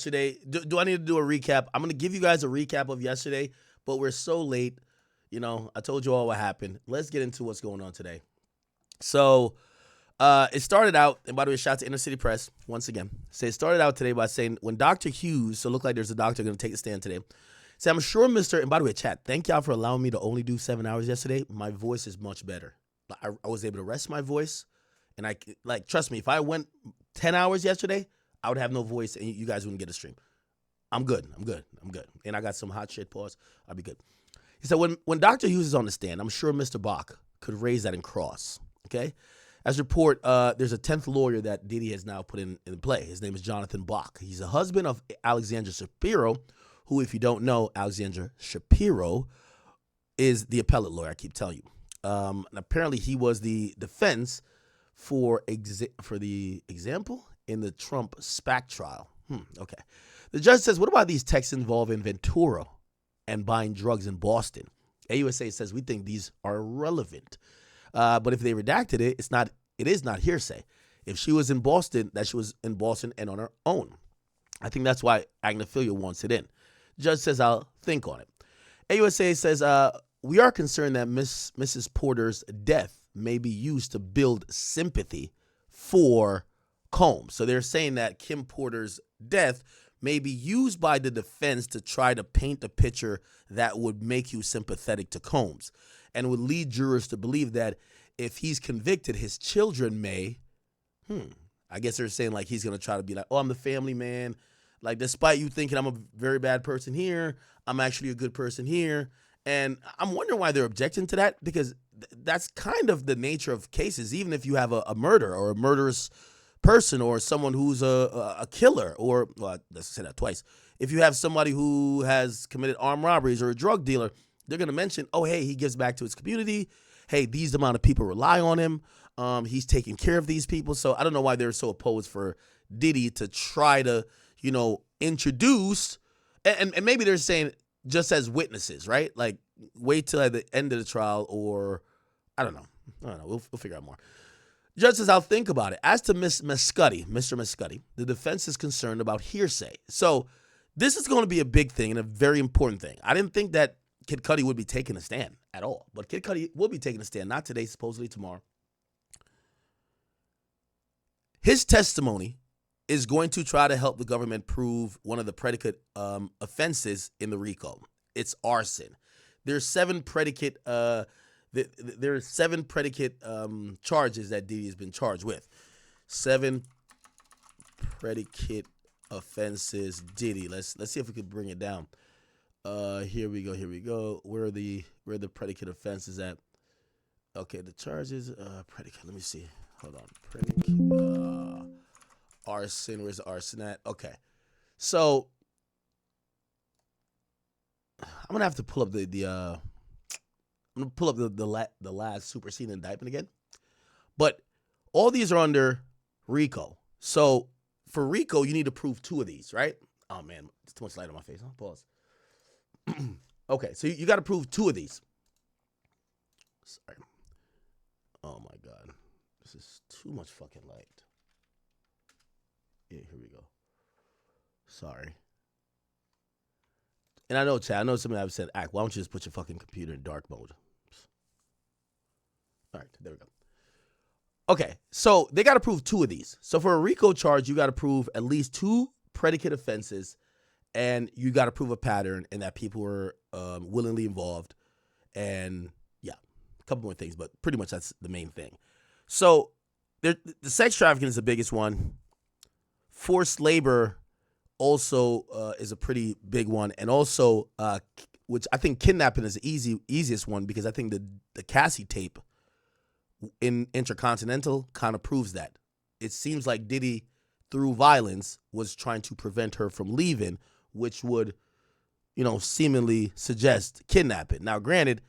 Yesterday. Do I need to do a recap? I'm going to give you guys a recap of yesterday, but we're so late. I told you all what happened. Let's get into what's going on today. So, it started out, and by the way, shout out to Inner City Press once again. So it started out today by saying when Dr. Hughes, so it looked like there's a doctor going to take the stand today. Say, I'm sure Mr. And by the way, chat, thank y'all for allowing me to only do 7 hours yesterday. My voice is much better. I was able to rest my voice, and trust me, if I went 10 hours yesterday, I would have no voice, and you guys wouldn't get a stream. I'm good. And I got some hot shit, pause. I'll be good. He said, when Dr. Hughes is on the stand, I'm sure Mr. Bach could raise that and cross, okay? As report, there's a 10th lawyer that Diddy has now put in play. His name is Jonathan Bach. He's a husband of Alexandra Shapiro, who, if you don't know, Alexandra Shapiro is the appellate lawyer, I keep telling you. And apparently he was the defense for the example in the Trump SPAC trial. Okay. The judge says, what about these texts involving Ventura and buying drugs in Boston? AUSA says, we think these are irrelevant. But if they redacted it, it is not hearsay. If she was in Boston, that she was in Boston and on her own. I think that's why Agnophilia wants it in. Judge says, I'll think on it. AUSA says, we are concerned that Mrs. Porter's death may be used to build sympathy for Combs. So they're saying that Kim Porter's death may be used by the defense to try to paint a picture that would make you sympathetic to Combs and would lead jurors to believe that if he's convicted, his children may, I guess they're saying like he's going to try to be like, oh, I'm the family man. Like, despite you thinking I'm a very bad person here, I'm actually a good person here. And I'm wondering why they're objecting to that, because that's kind of the nature of cases, even if you have a murder or a murderous person or someone who's a killer, or, well, let's say that twice. If you have somebody who has committed armed robberies or a drug dealer, they're going to mention, oh, hey, he gives back to his community. Hey, these amount of people rely on him. He's taking care of these people. So I don't know why they're so opposed for Diddy to try to, introduce, and maybe they're saying just as witnesses, right? Like, wait till at the end of the trial, or I don't know. We'll figure out more. Judge says, I'll think about it. As to Mr. Mescudi, the defense is concerned about hearsay. So this is going to be a big thing and a very important thing. I didn't think that Kid Cudi would be taking a stand at all, but Kid Cudi will be taking a stand, not today, supposedly tomorrow. His testimony is going to try to help the government prove one of the predicate offenses in the RICO. It's arson. There's 7 predicate charges that Diddy has been charged with. 7 predicate offenses Diddy. Let's see if we could bring it down. Here we go. Where are the predicate offenses at? Okay, the charges, predicate. Let me see. Hold on. Predicate, arson. Where's the arson at? Okay. So I'm gonna have to pull up I'm gonna pull up the last superseding indictment again. But all these are under RICO. So for RICO, you need to prove 2 of these, right? Oh man, it's too much light on my face. I'll pause. Okay, so you got to prove 2 of these. Sorry. Oh my God, this is too much fucking light. Yeah, here we go. Sorry. And I know, Chad, I know somebody have said, Act, why don't you just put your fucking computer in dark mode? All right, there we go. Okay, so they got to prove 2 of these. So for a RICO charge, you got to prove at least 2 predicate offenses, and you got to prove a pattern and that people were willingly involved. And yeah, a couple more things, but pretty much that's the main thing. So the sex trafficking is the biggest one. Forced labor also is a pretty big one. And also, which I think kidnapping is the easiest one, because I think the Cassie tape in Intercontinental kind of proves that. It seems like Diddy, through violence, was trying to prevent her from leaving, which would, seemingly suggest kidnapping. Now, granted,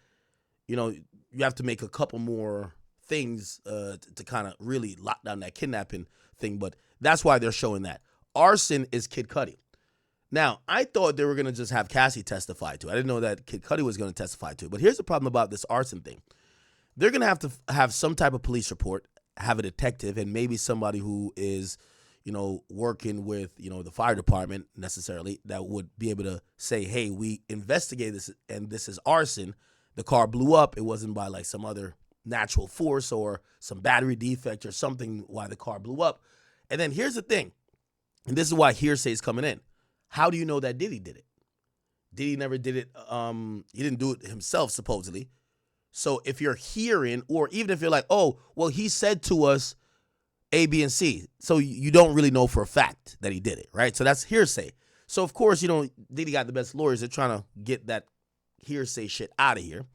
you have to make a couple more things to kind of really lock down that kidnapping thing, but that's why they're showing that. Arson is Kid Cudi. Now, I thought they were going to just have Cassie testify to it. I didn't know that Kid Cudi was going to testify to it. But here's the problem about this arson thing. They're going to have some type of police report, have a detective, and maybe somebody who is, working with, the fire department necessarily, that would be able to say, hey, we investigated this and this is arson. The car blew up. It wasn't by like some other natural force or some battery defect or something why the car blew up. And then here's the thing, and this is why hearsay is coming in. How do you know that Diddy did it? Diddy never did it. He didn't do it himself, supposedly. So if you're hearing, or even if you're like, oh, well, he said to us A, B, and C, so you don't really know for a fact that he did it, right? So that's hearsay. So, of course, Diddy got the best lawyers. They're trying to get that hearsay shit out of here.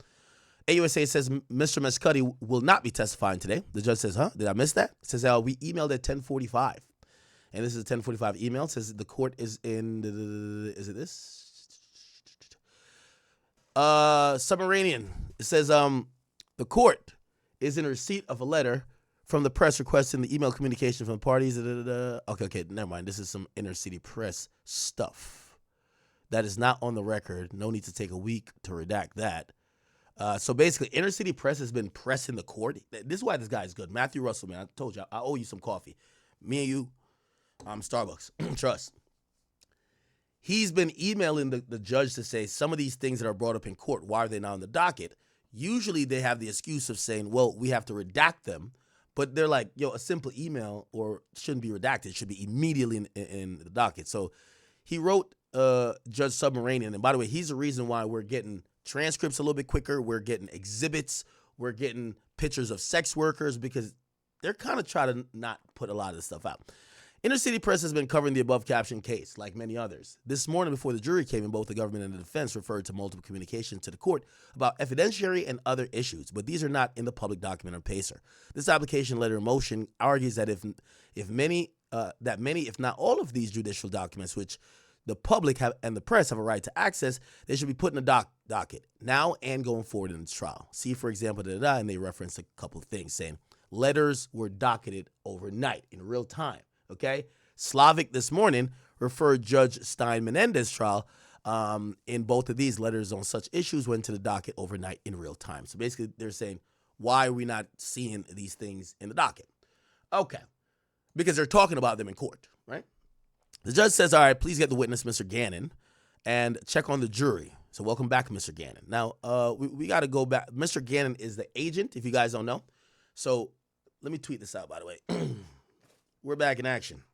AUSA says Mr. Mescudi will not be testifying today. The judge says, huh? Did I miss that? It says, we emailed at 10:45. And this is a 10:45 email. It says the court is in, is it this? Submarinian. It says the court is in receipt of a letter from the press requesting the email communication from the parties. Okay, never mind. This is some inner city press stuff that is not on the record. No need to take a week to redact that. So basically, inner city press has been pressing the court. This is why this guy is good. Matthew Russell, man, I told you, I owe you some coffee. Me and you, Starbucks. Trust. He's been emailing the judge to say some of these things that are brought up in court, why are they not on the docket? Usually they have the excuse of saying, well, we have to redact them. But they're like, a simple email shouldn't be redacted. It should be immediately in the docket. So he wrote Judge Submarinian. And by the way, he's the reason why we're getting transcripts a little bit quicker. We're getting exhibits. We're getting pictures of sex workers because they're kind of trying to not put a lot of this stuff out. Inner City Press has been covering the above captioned case, like many others. This morning, before the jury came in, both the government and the defense referred to multiple communications to the court about evidentiary and other issues, but these are not in the public document or PACER. This application letter in motion argues that if many, if not all of these judicial documents, which the public and the press have a right to access, they should be put in the docket now and going forward in the trial. See, for example, and they reference a couple of things saying letters were docketed overnight in real time. Okay, Slavic this morning referred Judge Stein Menendez's trial in both of these letters on such issues went to the docket overnight in real time. So basically, they're saying, why are we not seeing these things in the docket? Okay, because they're talking about them in court, right? The judge says, all right, please get the witness, Mr. Ganon, and check on the jury. So welcome back, Mr. Ganon. Now, we got to go back. Mr. Ganon is the agent, if you guys don't know. So let me tweet this out, by the way. We're back in action.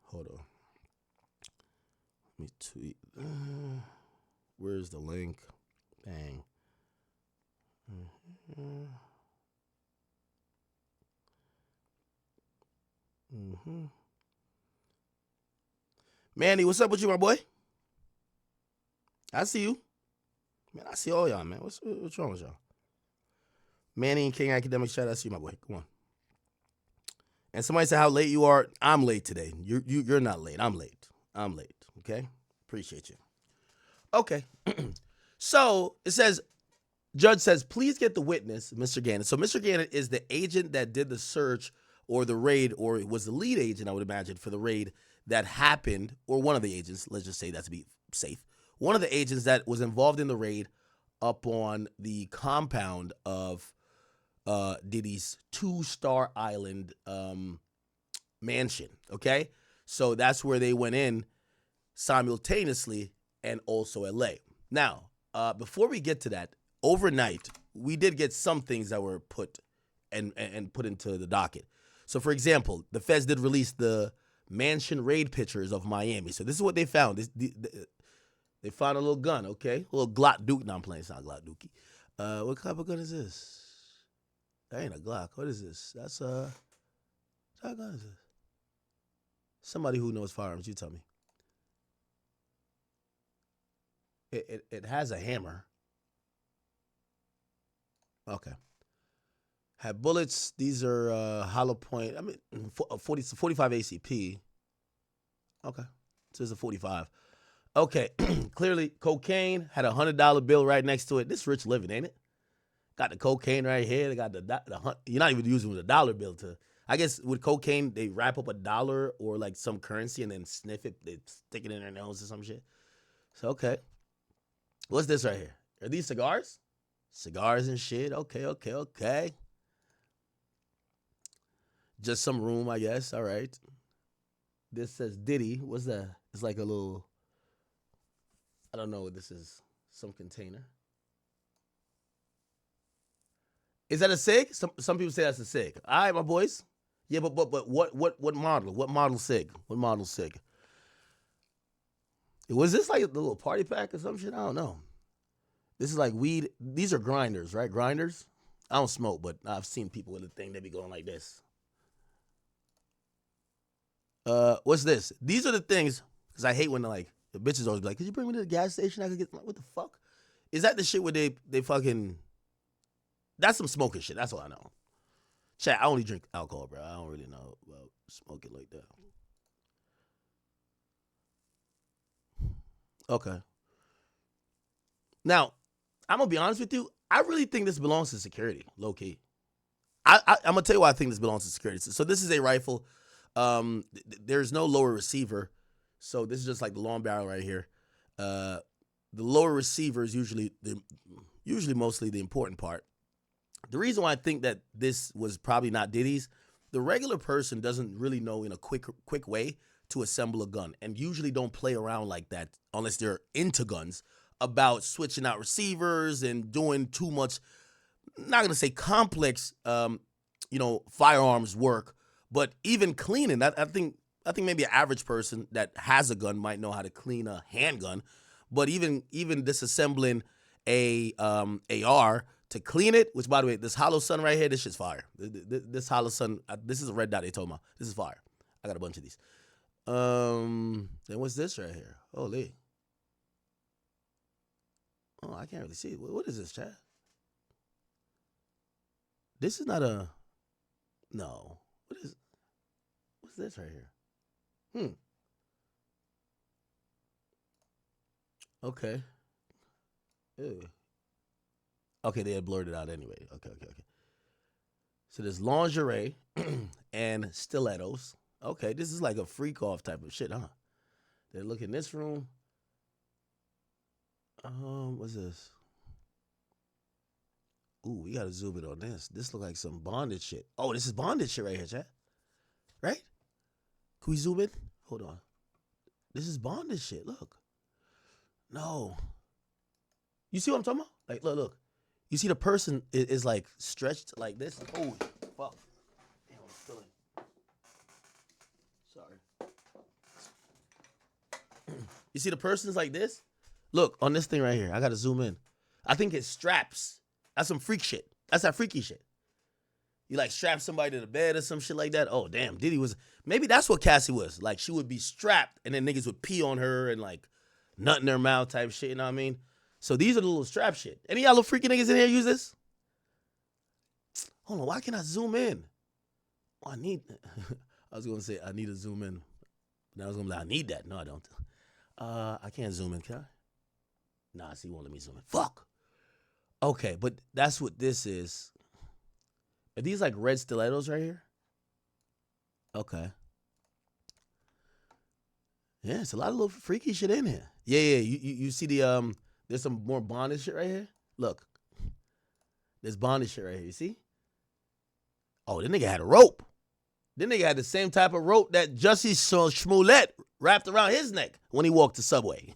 Hold on. Let me tweet. Where's the link? Bang. Manny, what's up with you, my boy? I see you. Man, I see all y'all, man. What's wrong with y'all? Manny and King Akademiks chat, I see you, my boy. Come on. And somebody said how late you are. I'm late today. You're not late. I'm late. Okay? Appreciate you. Okay. So it says, judge says, please get the witness, Mr. Ganon. So Mr. Ganon is the agent that did the search or the raid, or it was the lead agent, I would imagine, for the raid that happened, or one of the agents, let's just say that to be safe. One of the agents that was involved in the raid up on the compound of Diddy's 2-star island mansion, okay? So that's where they went in simultaneously and also LA. Now, before we get to that, overnight, we did get some things that were put and put into the docket. So, for example, the feds did release the mansion raid pictures of Miami. So this is what they found. They found a little gun, okay? A little Glock Duke. No, I'm playing. It's not Glock Dookie. What type of gun is this? That ain't a Glock. What is this? That's what type of gun is this? Somebody who knows firearms, you tell me. It has a hammer. Okay. Had bullets. These are hollow point. I mean, 45 ACP. Okay. So it's a 45. Okay. Clearly, cocaine. Had a $100 bill right next to it. This rich living, ain't it? Got the cocaine right here. They got the you're not even using the dollar bill to. I guess with cocaine, they wrap up $1 or like some currency and then sniff it. They stick it in their nose or some shit. So, okay. What's this right here? Are these cigars? Cigars and shit. Okay. Just some room, I guess. All right. This says Diddy. What's that? It's like a little, I don't know what this is. Some container. Is that a cig? Some people say that's a cig. All right, my boys. Yeah, but what model? What model cig? What model cig? Was this like a little party pack or some shit? I don't know. This is like weed. These are grinders, right? Grinders. I don't smoke, but I've seen people with a thing that be going like this. What's this? These are the things, because I hate when like the bitches always be like, could you bring me to the gas station? I could get, what the fuck? Is that the shit where they fucking, that's some smoking shit. That's all I know. Chat, I only drink alcohol, bro. I don't really know about smoking like that. Okay. Now, I'm going to be honest with you. I really think this belongs to security, low key. I'm going to tell you why I think this belongs to security. So this is a rifle. There's no lower receiver. So this is just like the long barrel right here. The lower receiver is usually mostly the important part. The reason why I think that this was probably not Diddy's, the regular person doesn't really know in a quick way to assemble a gun, and usually don't play around like that unless they're into guns, about switching out receivers and doing too much, not gonna say complex, firearms work, but even cleaning. I think maybe an average person that has a gun might know how to clean a handgun, but even disassembling a AR to clean it, which by the way, this Hollow Sun right here, this shit's fire. This Hollow Sun, this is a red dot they told me. This is fire. I got a bunch of these. Then what's this right here? Holy. Oh, I can't really see it. What is this, chat? This is not a, no. What's this right here? Okay. Ew. Okay, they had blurred it out anyway. Okay. So there's lingerie and stilettos. Okay, this is like a freakoff type of shit, huh? They look in this room. What's this? Ooh, we gotta zoom in on this. This look like some bondage shit. Oh, this is bondage shit right here, chat. Right? Can we zoom in? Hold on. This is bondage shit. Look. No. You see what I'm talking about? Like, look. You see the person is like stretched like this. Oh, fuck. Damn, I'm feeling. Sorry. You see the person's like this? Look, on this thing right here. I gotta zoom in. I think it's straps. That's some freak shit. That's that freaky shit. You like strap somebody to the bed or some shit like that. Oh, damn. Diddy was, maybe that's what Cassie was. Like, she would be strapped and then niggas would pee on her and like nut in their mouth type shit, you know what I mean? So these are the little strap shit. Any of y'all little freaky niggas in here use this? Hold on, why can't I zoom in? Oh, I was going to say I need to zoom in. Now I was going to be like, I need that. No, I don't. I can't zoom in, can I? Nah, see, he won't let me zoom in. Fuck. Okay, but that's what this is. Are these like red stilettos right here? Okay. Yeah, it's a lot of little freaky shit in here. Yeah. You see the there's some more bondage shit right here. Look, there's bondage shit right here. You see? Oh, this nigga had a rope. This nigga had the same type of rope that Jussie Smollett wrapped around his neck when he walked the subway.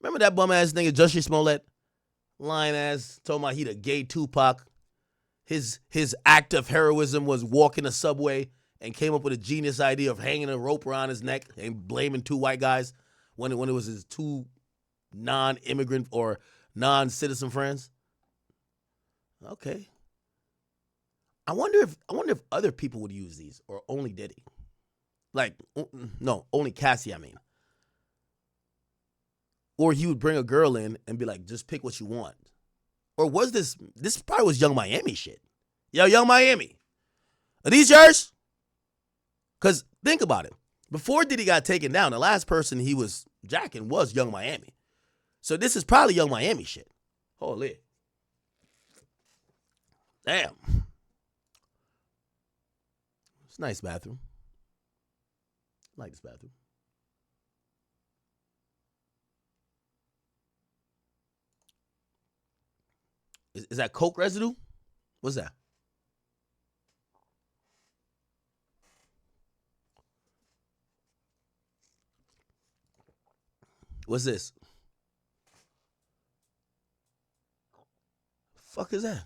Remember that bum ass nigga Jussie Smollett? Lying ass, told me he the gay Tupac. His act of heroism was walking the subway and came up with a genius idea of hanging a rope around his neck and blaming two white guys when it was his two non-immigrant or non-citizen friends. Okay. I wonder if other people would use these or only Diddy. Like, no, only Cassie, I mean. Or he would bring a girl in and be like, just pick what you want. Or was this probably was Young Miami shit. Yo, Young Miami. Are these yours? Because think about it. Before Diddy got taken down, the last person he was jacking was Young Miami. So this is probably Young Miami shit. Holy. Damn. It's a nice bathroom. I like this bathroom. Is that Coke residue? What's that? What's this? Fuck is that?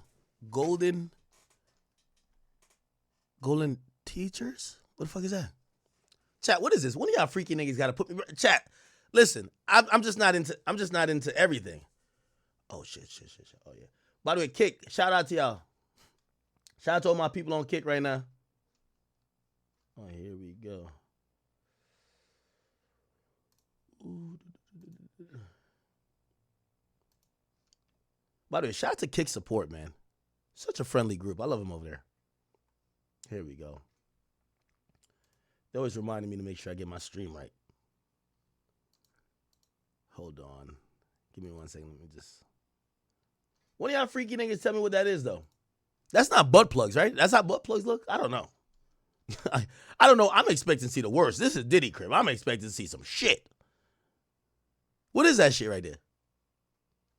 Golden teachers? What the fuck is that? Chat, what is this? One of y'all freaky niggas gotta put me. Chat, listen, I'm just not into everything. Oh shit. Oh yeah. By the way, Kick, shout out to y'all. Shout out to all my people on Kick right now. Oh, here we go. By the way, shout out to Kick Support, man. Such a friendly group. I love them over there. Here we go. They always reminding me to make sure I get my stream right. Hold on. Give me 1 second. Let me just... One of y'all freaky niggas tell me what that is, though. That's not butt plugs, right? That's how butt plugs look? I don't know. I don't know. I'm expecting to see the worst. This is Diddy crib. I'm expecting to see some shit. What is that shit right there?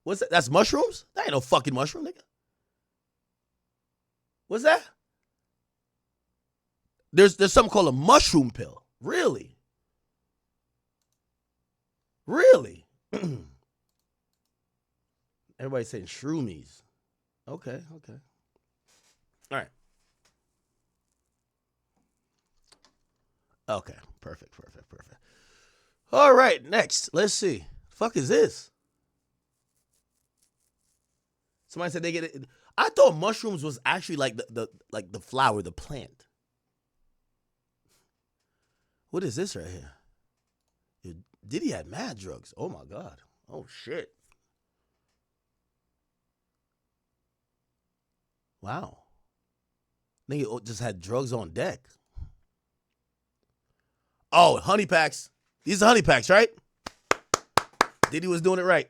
What's that? That's mushrooms? That ain't no fucking mushroom, nigga. What's that? There's something called a mushroom pill. Really? Really? Everybody's saying shroomies. Okay. All right. Okay, perfect. All right, next. Let's see. Fuck is this? Somebody said they get it. I thought mushrooms was actually like the flower, the plant. What is this right here? Diddy had mad drugs. Oh my God. Oh shit. Wow. Nigga just had drugs on deck. Oh, honey packs. These are honey packs, right? Diddy was doing it right.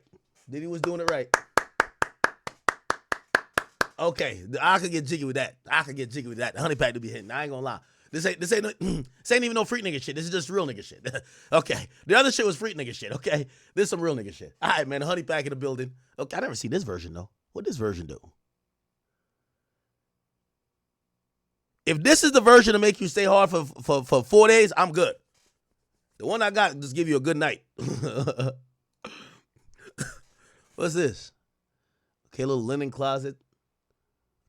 Okay, I could get jiggy with that. The honey pack to be hitting. I ain't gonna lie. This ain't even no freak nigga shit. This is just real nigga shit. Okay. The other shit was freak nigga shit, okay? This is some real nigga shit. All right, man, the honey pack in the building. Okay, I never seen this version, though. What does this version do? If this is the version to make you stay hard for 4 days, I'm good. The one I got just give you a good night. What's this? Okay, a little linen closet.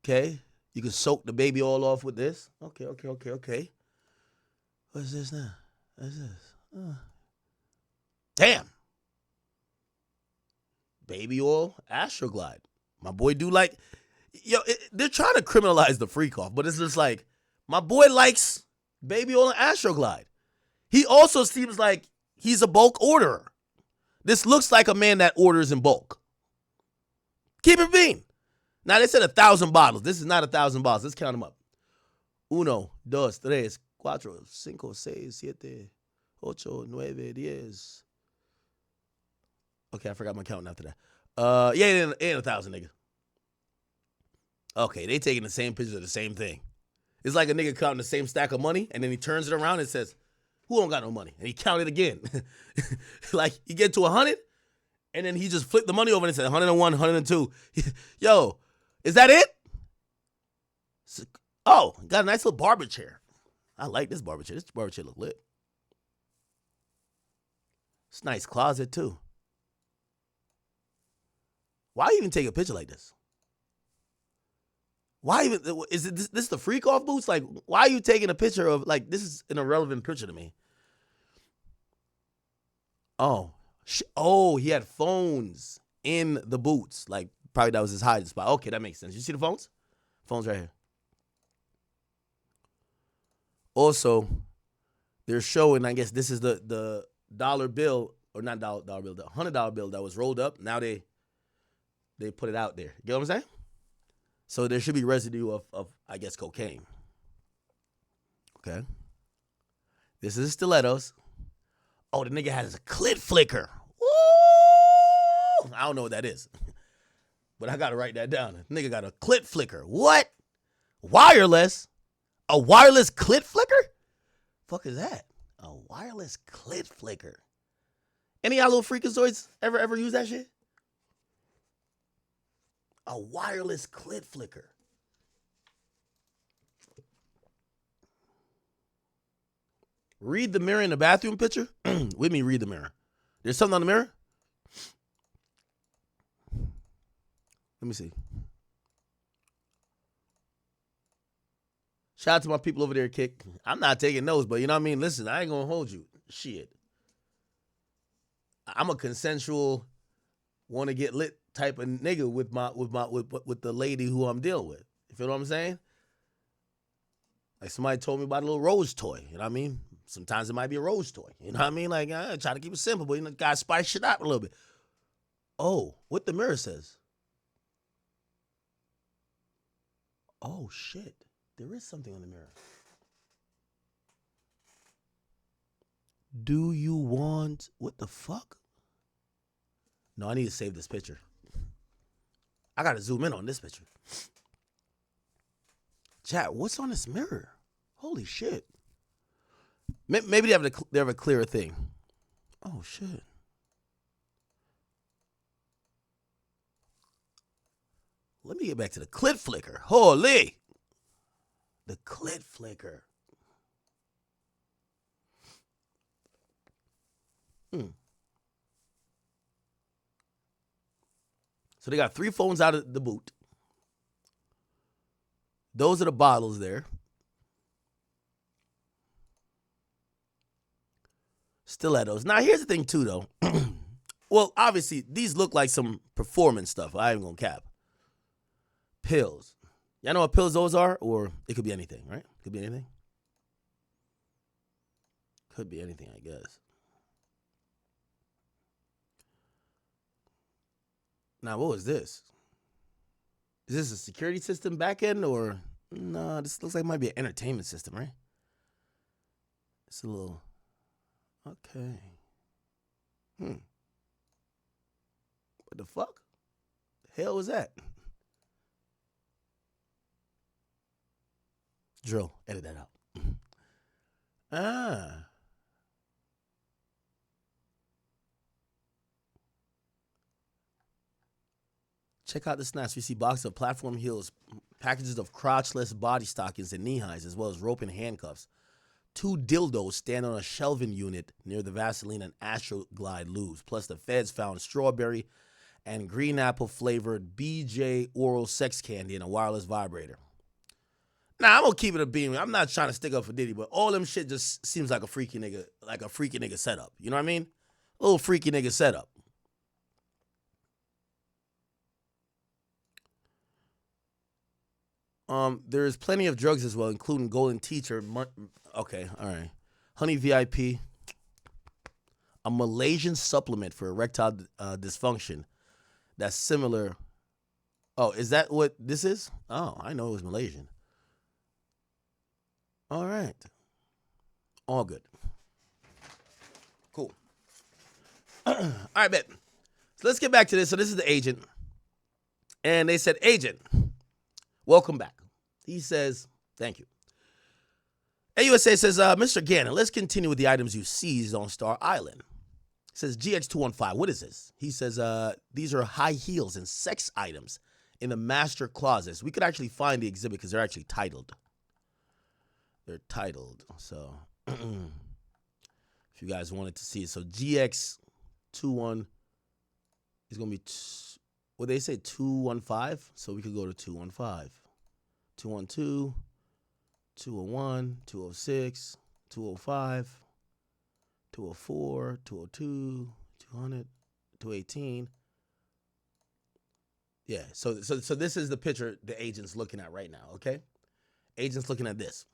Okay. You can soak the baby oil off with this. Okay. What's this now? What's this? Damn. Baby oil, Astroglide. My boy do like... Yo, they're trying to criminalize the freakoff, but it's just like, my boy likes baby oil and Astroglide. He also seems like he's a bulk orderer. This looks like a man that orders in bulk. Keep it being. Now, they said 1,000 bottles. This is not 1,000 bottles. Let's count them up. 1, 2, 3, 4, 5, 6, 7, 8, 9, 10. Okay, I forgot my counting after that. Yeah, it ain't 1,000, nigga. Okay, they taking the same picture of the same thing. It's like a nigga counting the same stack of money, and then he turns it around and says, who don't got no money? And he counted again. Like, he get to 100, and then he just flipped the money over and said 101, 102. Yo, is that it? Oh, got a nice little barber chair. I like this barber chair. This barber chair look lit. It's a nice closet, too. Why even take a picture like this? Why even, is it this the freak off boots? Like, why are you taking a picture of, like, this is an irrelevant picture to me. Oh, he had phones in the boots. Like, probably that was his hiding spot. Okay, that makes sense. You see the phones? Phones right here. Also, they're showing, I guess this is the dollar bill, or not dollar bill, the $100 bill that was rolled up. Now they put it out there. You get what I'm saying? So there should be residue of I guess, cocaine. Okay. This is stilettos. Oh, the nigga has a clit flicker. Woo! I don't know what that is. But I got to write that down. The nigga got a clit flicker. What? Wireless? A wireless clit flicker? Fuck is that? A wireless clit flicker. Any of y'all little freakazoids ever use that shit? A wireless clit flicker. Read the mirror in the bathroom picture. With me, read the mirror. There's something on the mirror? Let me see. Shout out to my people over there, Kick. I'm not taking notes, but you know what I mean? Listen, I ain't gonna hold you. Shit. I'm a consensual, want to get lit type of nigga with the lady who I'm dealing with. You feel what I'm saying? Like somebody told me about a little rose toy. You know what I mean? Sometimes it might be a rose toy. You know what I mean? Like, I try to keep it simple, but you know, gotta spice shit up a little bit. Oh, what the mirror says. Oh, shit. There is something on the mirror. Do you want... What the fuck? No, I need to save this picture. I gotta zoom in on this picture. Chat, what's on this mirror? Holy shit. Maybe they have a clearer thing. Oh, shit. Let me get back to the clit flicker. Holy. The clit flicker. So they got 3 phones out of the boot. Those are the bottles there. Stilettos. Now, here's the thing, too, though. Well, obviously, these look like some performance stuff. I ain't gonna cap. Pills. Y'all know what pills those are? Or it could be anything, right? Could be anything. Could be anything, I guess. Now, what was this? Is this a security system back end or... No, this looks like it might be an entertainment system, right? It's a little... Okay. What the fuck? The hell was that? Drill. Edit that out. Check out the snaps. We see boxes of platform heels, packages of crotchless body stockings and knee highs, as well as rope and handcuffs. 2 dildos stand on a shelving unit near the Vaseline and Astroglide lubes. Plus, the feds found strawberry and green apple flavored BJ oral sex candy and a wireless vibrator. Now, I'm gonna keep it a beam. I'm not trying to stick up for Diddy, but all them shit just seems like a freaky nigga setup. You know what I mean? A little freaky nigga setup. There's plenty of drugs as well, including Golden Teacher. Okay, all right. Honey VIP, a Malaysian supplement for erectile dysfunction that's similar. Oh, is that what this is? Oh, I know it was Malaysian. All right. All good. Cool. All right, bet. So let's get back to this. So this is the agent. And they said, agent, welcome back. He says, thank you. AUSA says, Mr. Ganon, let's continue with the items you seized on Star Island. He says, GX215, what is this? He says, these are high heels and sex items in the master closets. We could actually find the exhibit because they're actually titled. They're titled. So, if you guys wanted to see it. So, GX21 is going to be, well, they say 215. So, we could go to 215. 212, 201, 206, 205, 204, 202, 200, 218. Yeah, so this is the picture the agent's looking at right now, okay? Agent's looking at this.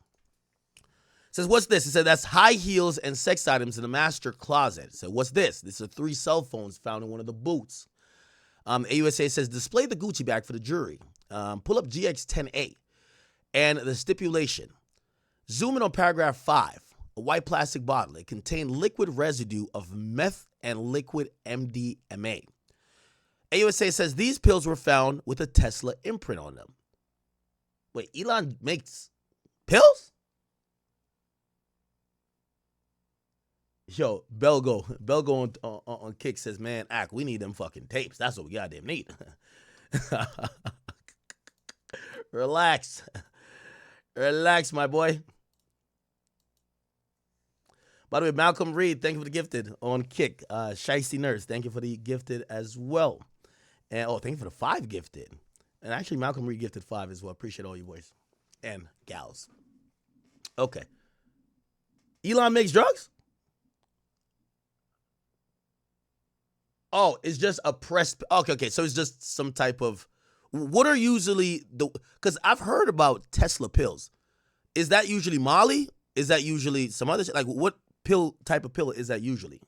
Says, what's this? It said, that's high heels and sex items in the master closet. So what's this? These are 3 cell phones found in one of the boots. AUSA says, display the Gucci bag for the jury. Pull up GX10A. And the stipulation, zoom in on paragraph 5, a white plastic bottle. It contained liquid residue of meth and liquid MDMA. AUSA says these pills were found with a Tesla imprint on them. Wait, Elon makes Pills? Yo, Belgo on Kick says, man, Ak, we need them fucking tapes. That's what we goddamn need. Relax. Relax, my boy. By the way, Malcolm Reed, thank you for the gifted on Kick. Shiesty Nurse, thank you for the gifted as well. And thank you for the 5 gifted. And actually, Malcolm Reed gifted 5 as well. Appreciate all you boys and gals. Okay. Elon makes drugs? Oh, it's just a press. Okay. So it's just some type of. What are usually the? Because I've heard about Tesla pills. Is that usually Molly? Is that usually some other shit? Like what type of pill is that usually?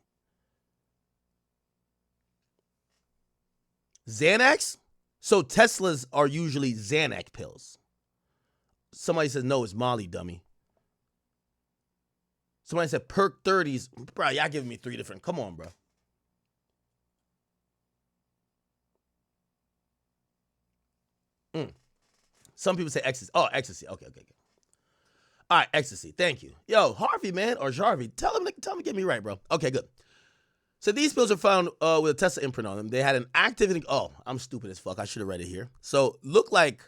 Xanax? So Teslas are usually Xanax pills. Somebody says no, it's Molly, dummy. Somebody said Perk 30s. Bro, y'all giving me 3 different. Come on, bro. Some people say ecstasy. Oh, ecstasy. Okay. All right, ecstasy. Thank you. Yo, Harvey, man, or Jarvey, tell him to get me right, bro. Okay, good. So these pills are found with a Tesla imprint on them. They had an activity. Oh, I'm stupid as fuck. I should have read it here. So look like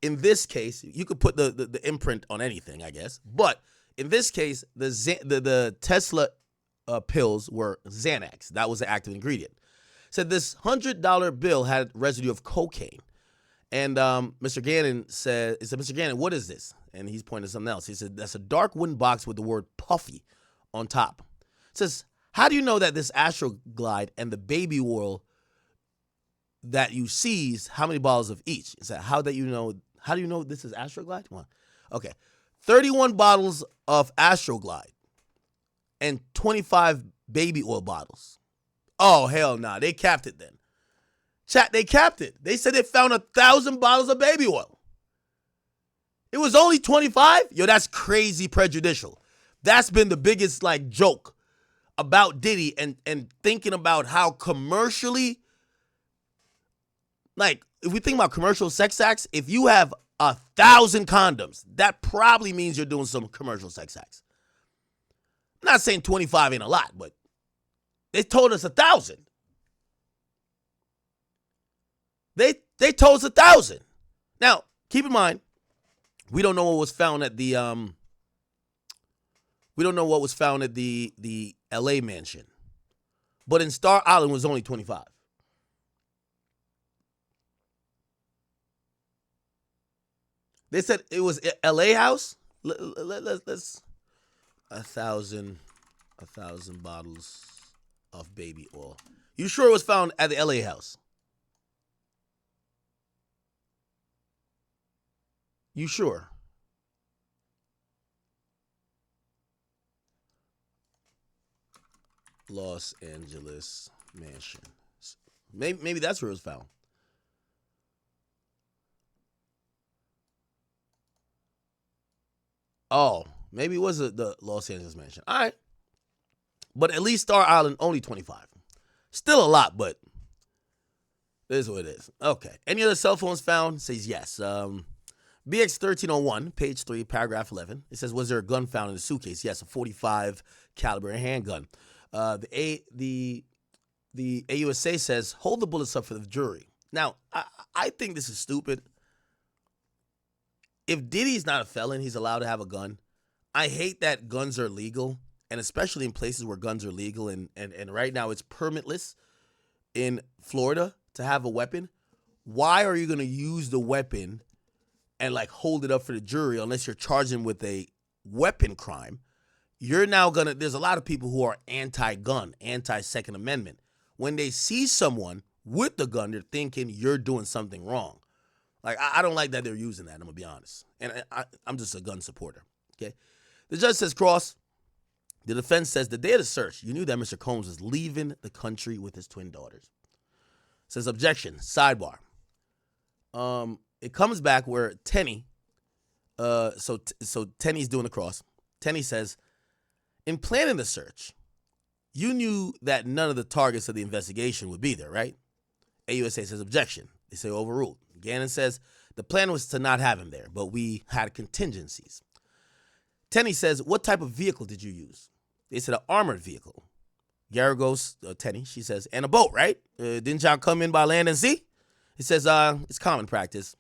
in this case, you could put the imprint on anything, I guess. But in this case, the Tesla pills were Xanax. That was the active ingredient. Said this $100 bill had residue of cocaine. And Mr. Ganon said, Mr. Ganon, what is this? And he's pointing to something else. He said, that's a dark wooden box with the word puffy on top. It says, how do you know that this Astroglide and the baby oil that you seize, how many bottles of each? He said, how do you know this is Astroglide? Well, okay. 31 bottles of Astroglide and 25 baby oil bottles. Oh, hell nah. They capped it then. Chat, they capped it. They said they found 1,000 bottles of baby oil. It was only 25? Yo, that's crazy prejudicial. That's been the biggest, joke about Diddy and thinking about how commercially, if we think about commercial sex acts, if you have 1,000 condoms, that probably means you're doing some commercial sex acts. I'm not saying 25 ain't a lot, but they told us 1,000. They told us 1,000. Now, keep in mind, we don't know what was found at the LA mansion. But in Star Island was only 25. They said it was LA house. Let's 1,000 bottles of baby oil. You sure it was found at the LA house? You sure? Los Angeles mansion. Maybe that's where it was found. Oh, maybe it was the Los Angeles mansion. All right. But at least Star Island, only 25. Still a lot, but it is what it is. Okay. Any other cell phones found? Says yes. BX1301, page 3, paragraph 11. It says, was there a gun found in the suitcase? Yes, a .45 caliber handgun. The AUSA says, hold the bullets up for the jury. Now, I think this is stupid. If Diddy's not a felon, he's allowed to have a gun. I hate that guns are legal, and especially in places where guns are legal, and right now it's permitless in Florida to have a weapon. Why are you going to use the weapon and hold it up for the jury unless you're charging with a weapon crime? You're now there's a lot of people who are anti-gun, anti-Second Amendment. When they see someone with the gun, they're thinking you're doing something wrong. I don't like that they're using that, I'm going to be honest. And I'm just a gun supporter, okay? The judge says, cross. The defense says, the day of the search, you knew that Mr. Combs was leaving the country with his twin daughters. Says, objection, sidebar. It comes back where Tenny, so Tenny's doing the cross. Tenny says, in planning the search, you knew that none of the targets of the investigation would be there, right? AUSA says, objection. They say overruled. Ganon says, the plan was to not have him there, but we had contingencies. Tenny says, what type of vehicle did you use? They said an armored vehicle. Gary goes, Tenny, she says, and a boat, right? Didn't y'all come in by land and sea? He says, it's common practice.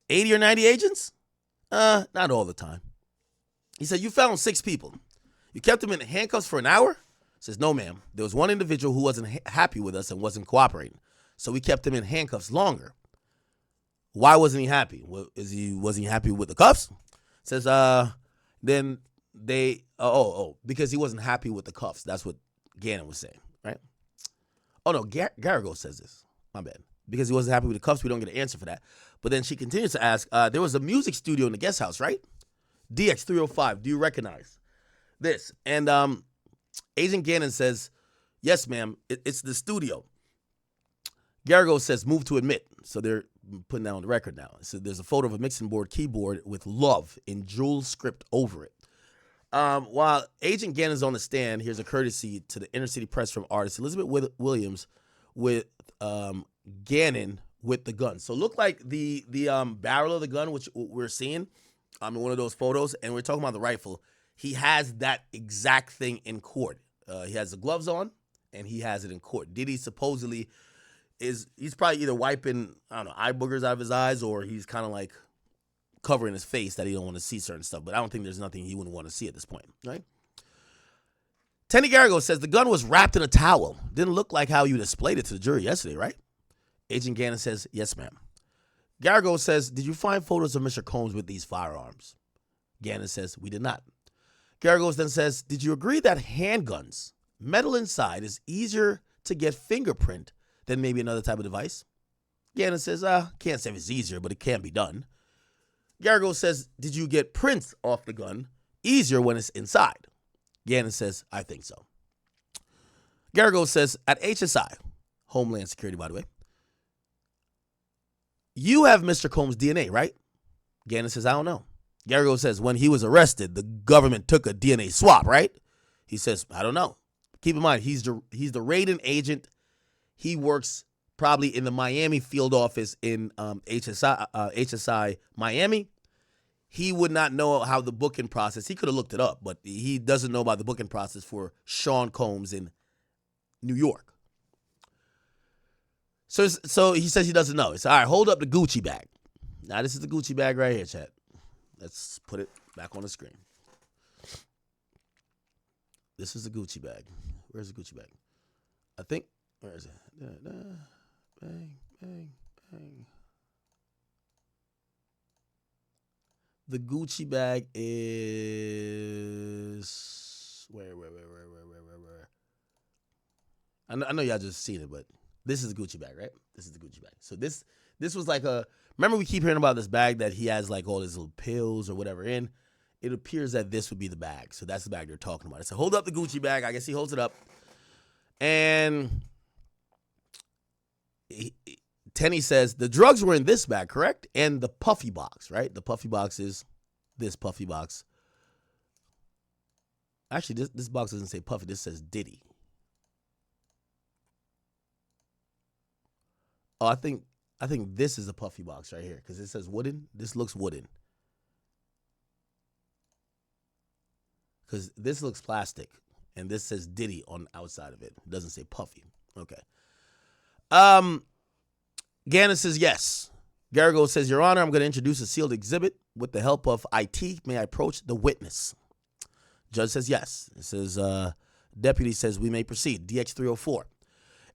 80 or 90 agents? Not all the time. He said, you found 6 people. You kept them in handcuffs for an hour? He says, no, ma'am. There was one individual who wasn't happy with us and wasn't cooperating. So we kept him in handcuffs longer. Why wasn't he happy? Wasn't he happy with the cuffs? Says, then they, because he wasn't happy with the cuffs. That's what Ganon was saying, right? Oh, no, Garrigo says this. My bad. Because he wasn't happy with the cuffs, we don't get an answer for that. But then she continues to ask, there was a music studio in the guest house, right? DX305, do you recognize this? And Agent Ganon says, yes, ma'am, it's the studio. Garrigo says, move to admit. So they're putting that on the record now. So there's a photo of a mixing board keyboard with love in jewel script over it. While Agent Ganon's on the stand, here's a courtesy to the inner city press from artist Elizabeth Williams with Ganon with the gun. So look like the barrel of the gun, which we're seeing in one of those photos, and we're talking about the rifle. He has that exact thing in court. He has the gloves on, and he has it in court. Diddy supposedly he's probably either wiping, I don't know, eye boogers out of his eyes, or he's kind of like covering his face that he don't want to see certain stuff. But I don't think there's nothing he wouldn't want to see at this point, right? Tenny Garrigo says the gun was wrapped in a towel. Didn't look like how you displayed it to the jury yesterday, right? Agent Ganon says, yes, ma'am. Garrigo says, did you find photos of Mr. Combs with these firearms? Ganon says, we did not. Garrigo then says, did you agree that handguns, metal inside, is easier to get fingerprint than maybe another type of device? Ganon says, can't say if it's easier, but it can be done. Garrigo says, did you get prints off the gun easier when it's inside? Ganon says, I think so. Garrigo says, at HSI, Homeland Security, by the way, you have Mr. Combs' DNA, right? Ganon says, I don't know. Garrigo says, when he was arrested, the government took a DNA swap, right? He says, I don't know. Keep in mind, he's the raiding agent. He works probably in the Miami field office in HSI Miami. He would not know how the booking process. He could have looked it up, but he doesn't know about the booking process for Sean Combs in New York. So he says he doesn't know. It's all right. Hold up the Gucci bag. Now this is the Gucci bag right here, chat. Let's put it back on the screen. This is the Gucci bag. Where's the Gucci bag? I think. Where is it? Bang, bang, bang. The Gucci bag is where? I know y'all just seen it, but this is the Gucci bag, right? This is the Gucci bag. So this was like remember we keep hearing about this bag that he has like all his little pills or whatever in. It appears that this would be the bag. So that's the bag they're talking about. So hold up the Gucci bag. I guess he holds it up. And Tenny says, the drugs were in this bag, correct? And the puffy box, right? The puffy box is this puffy box. Actually, this box doesn't say puffy. This says Diddy. Oh, I think this is a puffy box right here because it says wooden. This looks wooden. Because this looks plastic, and this says Diddy on the outside of it. It doesn't say puffy. Okay. Ganon says yes. Garrigo says, Your Honor, I'm going to introduce a sealed exhibit. With the help of IT, may I approach the witness? Judge says yes. It says, deputy says we may proceed. DX304.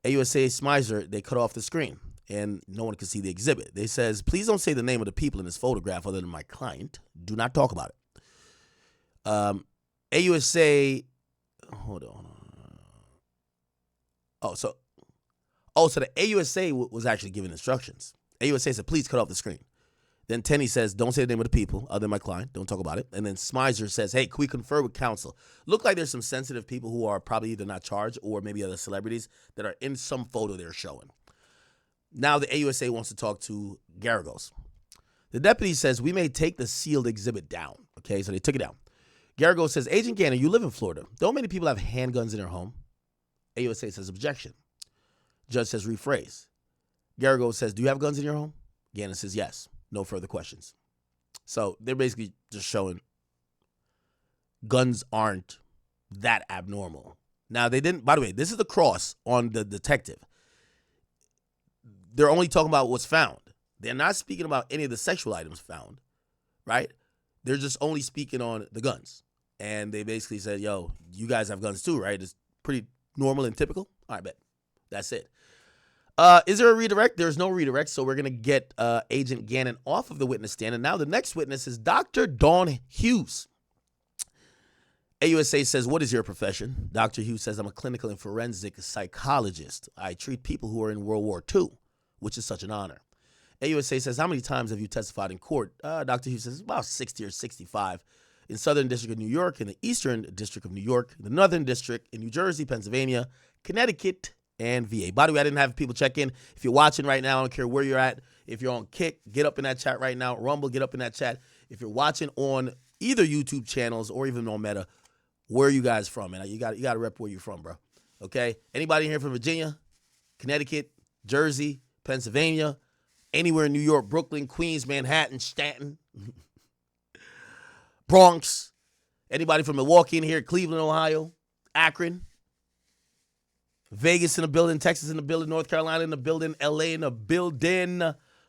AUSA Smizer, they cut off the screen, and no one can see the exhibit. They says, please don't say the name of the people in this photograph other than my client. Do not talk about it. AUSA, hold on. So the AUSA was actually giving instructions. AUSA said, please cut off the screen. Then Tenny says, don't say the name of the people other than my client. Don't talk about it. And then Smizer says, hey, can we confer with counsel? Look like there's some sensitive people who are probably either not charged or maybe other celebrities that are in some photo they're showing. Now the AUSA wants to talk to Garrigos. The deputy says, we may take the sealed exhibit down. Okay, so they took it down. Garrigos says, Agent Ganon, you live in Florida. Don't many people have handguns in their home? AUSA says, objection. Judge says, rephrase. Garrigos says, do you have guns in your home? Ganon says, yes. No further questions. So they're basically just showing guns aren't that abnormal. Now, they didn't, by the way, this is the cross on the detective. They're only talking about what's found. They're not speaking about any of the sexual items found, right? They're just only speaking on the guns. And they basically said, yo, you guys have guns too, right? It's pretty normal and typical. All right, bet. That's it. Is there a redirect? There's no redirect, so we're going to get Agent Ganon off of the witness stand. And now the next witness is Dr. Dawn Hughes. AUSA says, what is your profession? Dr. Hughes says, I'm a clinical and forensic psychologist. I treat people who are in World War II, which is such an honor. AUSA says, how many times have you testified in court? Dr. Hughes says, about 60 or 65. In Southern District of New York, in the Eastern District of New York, the Northern District, in New Jersey, Pennsylvania, Connecticut, and VA. By the way, I didn't have people check in. If you're watching right now, I don't care where you're at. If you're on Kick, get up in that chat right now. Rumble, get up in that chat. If you're watching on either YouTube channels or even on Meta, where are you guys from, man? You got to rep where you're from, bro. Okay? Anybody here from Virginia, Connecticut, Jersey, Pennsylvania, anywhere in New York, Brooklyn, Queens, Manhattan, Staten, Bronx, anybody from Milwaukee in here, Cleveland, Ohio, Akron, Vegas in the building, Texas in the building, North Carolina in the building, LA in the building,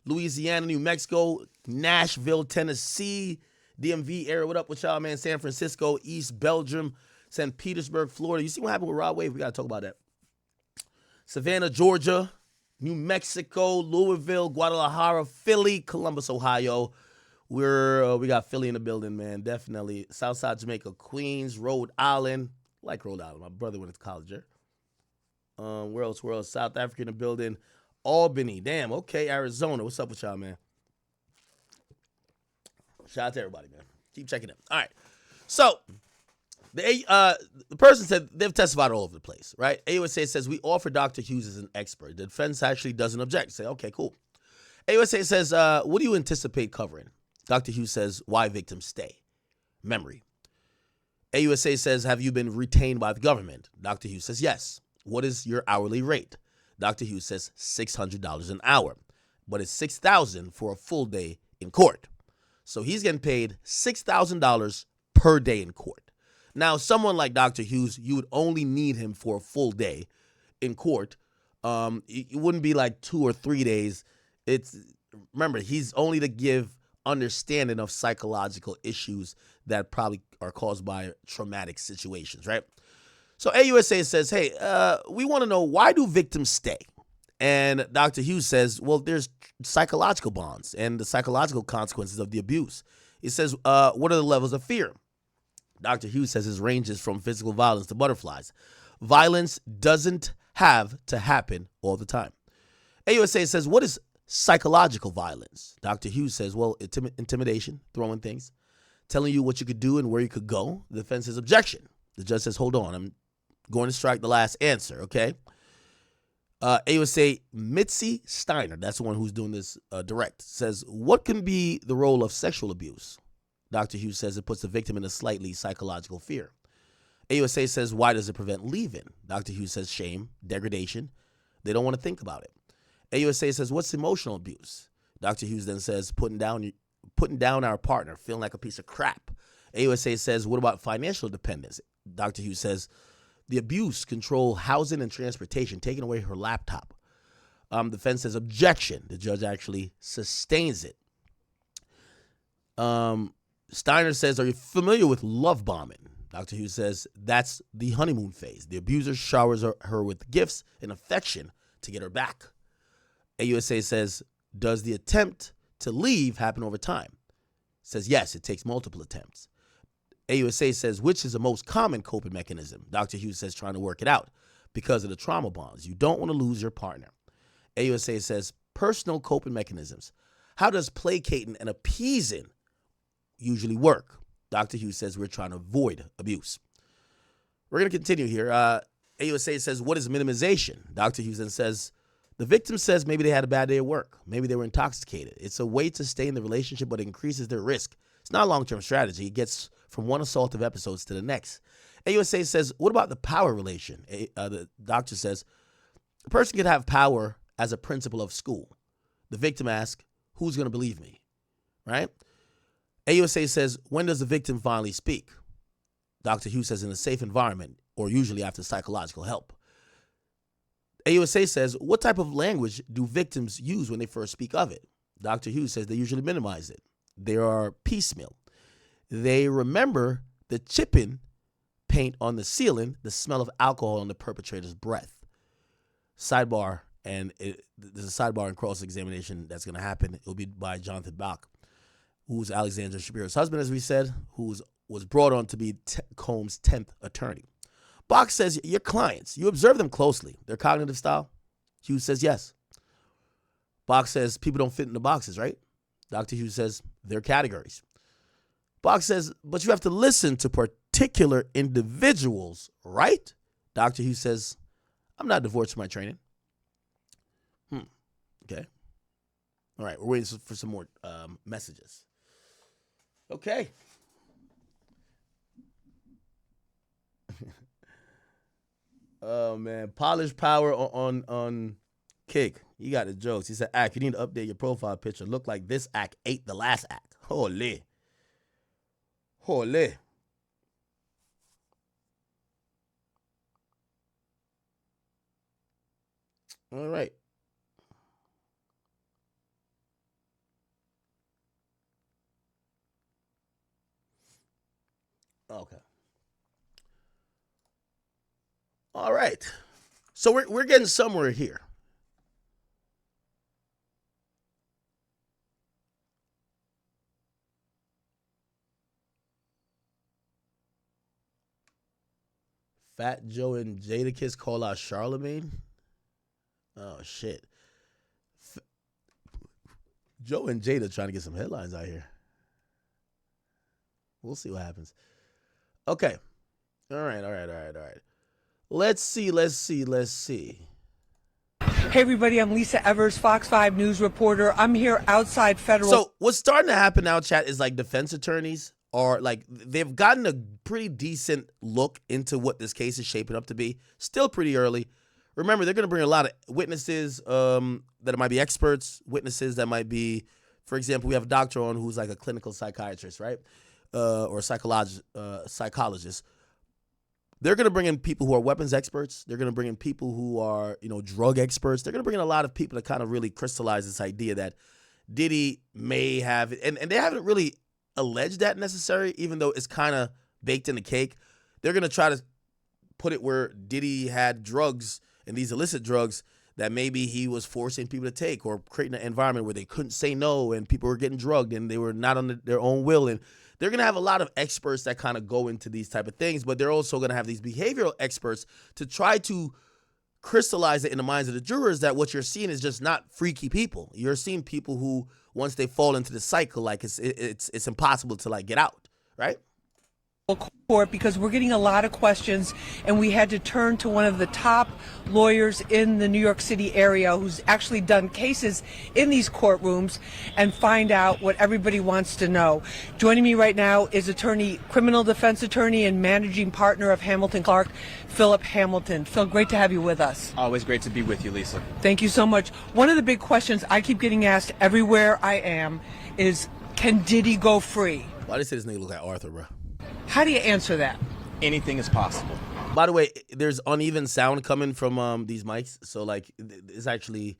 Louisiana, New Mexico, Nashville, Tennessee, DMV area. What up with y'all, man? San Francisco, East Belgium, St. Petersburg, Florida. You see what happened with Rod Wave? We got to talk about that. Savannah, Georgia, New Mexico, Louisville, Guadalajara, Philly, Columbus, Ohio. We got Philly in the building, man. Definitely. Southside Jamaica, Queens, Rhode Island. I like Rhode Island. My brother went to college there. Where else? South Africa in the building. Albany. Damn, okay. Arizona. What's up with y'all, man? Shout out to everybody, man. Keep checking in. All right. So, the person said they've testified all over the place, right? AUSA says, we offer Dr. Hughes as an expert. The defense actually doesn't object. Say, okay, cool. AUSA says, what do you anticipate covering? Dr. Hughes says, why victims stay? Memory. AUSA says, have you been retained by the government? Dr. Hughes says, yes. What is your hourly rate? Dr. Hughes says $600 an hour, but it's $6,000 for a full day in court. So he's getting paid $6,000 per day in court. Now, someone like Dr. Hughes, you would only need him for a full day in court. It wouldn't be like 2 or 3 days. Remember, he's only to give understanding of psychological issues that probably are caused by traumatic situations, right? So AUSA says, hey, we want to know, why do victims stay? And Dr. Hughes says, well, there's psychological bonds and the psychological consequences of the abuse. He says, what are the levels of fear? Dr. Hughes says it ranges from physical violence to butterflies. Violence doesn't have to happen all the time. AUSA says, what is psychological violence? Dr. Hughes says, well, intimidation, throwing things, telling you what you could do and where you could go. The defense says objection. The judge says, hold on, I'm going to strike the last answer, okay? AUSA Mitzi Steiner, that's the one who's doing this direct, says, what can be the role of sexual abuse? Dr. Hughes says it puts the victim in a slightly psychological fear. AUSA says, why does it prevent leaving? Dr. Hughes says, shame, degradation. They don't want to think about it. AUSA says, what's emotional abuse? Dr. Hughes then says, putting down our partner, feeling like a piece of crap. AUSA says, what about financial dependence? Dr. Hughes says, the abuse control housing and transportation, taking away her laptop. Defense says objection. The judge actually sustains it. Steiner says, are you familiar with love bombing? Dr. Hughes says, that's the honeymoon phase. The abuser showers her with gifts and affection to get her back. AUSA says, does the attempt to leave happen over time? Says, yes, it takes multiple attempts. AUSA says, which is the most common coping mechanism? Dr. Hughes says, trying to work it out because of the trauma bonds. You don't want to lose your partner. AUSA says, personal coping mechanisms. How does placating and appeasing usually work? Dr. Hughes says, we're trying to avoid abuse. We're going to continue here. AUSA says, what is minimization? Dr. Hughes then says, the victim says maybe they had a bad day at work. Maybe they were intoxicated. It's a way to stay in the relationship, but it increases their risk. It's not a long-term strategy. It gets from one assaultive episodes to the next. AUSA says, what about the power relation? The doctor says, a person could have power as a principal of school. The victim asks, who's going to believe me? Right? AUSA says, when does the victim finally speak? Dr. Hughes says in a safe environment or usually after psychological help. AUSA says, what type of language do victims use when they first speak of it? Dr. Hughes says they usually minimize it. They are piecemeal. They remember the chipping paint on the ceiling, the smell of alcohol on the perpetrator's breath. Sidebar, and there's a sidebar and cross-examination that's going to happen. It will be by Jonathan Bach, who's Alexandra Shapiro's husband, as we said, who was brought on to be Combs' 10th attorney. Bach says, your clients, you observe them closely. Their cognitive style? Hughes says, yes. Bach says, people don't fit in the boxes, right? Dr. Hughes says, they're categories. Bach says, but you have to listen to particular individuals, right? Dr. Hughes says, I'm not divorced from my training. Okay. All right, we're waiting for some more messages. Okay. Oh, man. Polish Power on Kick. You got the jokes. He said, Ack, you need to update your profile picture. Look like this Ack ate the last Ack. Holy. Holy. All right. Okay. All right. So we're getting somewhere here. Fat Joe and Jadakiss call out Charlemagne. Oh shit. Joe and Jada trying to get some headlines out here. We'll see what happens. Okay. All right. Let's see. Hey everybody, I'm Lisa Evers, Fox 5 News reporter. I'm here outside federal. So what's starting to happen now, chat, is like defense attorneys are like, they've gotten a pretty decent look into what this case is shaping up to be. Still pretty early. Remember, they're going to bring a lot of witnesses that might be experts, witnesses that might be, for example, we have a doctor on who's like a clinical psychiatrist, right? Or psychologist. They're going to bring in people who are weapons experts. They're going to bring in people who are, drug experts. They're going to bring in a lot of people to kind of really crystallize this idea that Diddy may have, and they haven't really alleged that necessarily, even though it's kind of baked in the cake. They're going to try to put it where Diddy had drugs and these illicit drugs that maybe he was forcing people to take, or creating an environment where they couldn't say no and people were getting drugged and they were not on their own will. And they're going to have a lot of experts that kind of go into these type of things, but they're also going to have these behavioral experts to try to crystallize it in the minds of the jurors that what you're seeing is just not freaky people. You're seeing people who, once they fall into the cycle, like it's impossible to like get out, right? Court, because we're getting a lot of questions, and we had to turn to one of the top lawyers in the New York City area who's actually done cases in these courtrooms and find out what everybody wants to know. Joining me right now is criminal defense attorney and managing partner of Hamilton Clark, Philip Hamilton. Phil, great to have you with us. Always great to be with you, Lisa. Thank you so much. One of the big questions I keep getting asked everywhere I am is, can Diddy go free? Why they say this nigga look like Arthur, bro? How do you answer that? Anything is possible. By the way, there's uneven sound coming from these mics, so like it's actually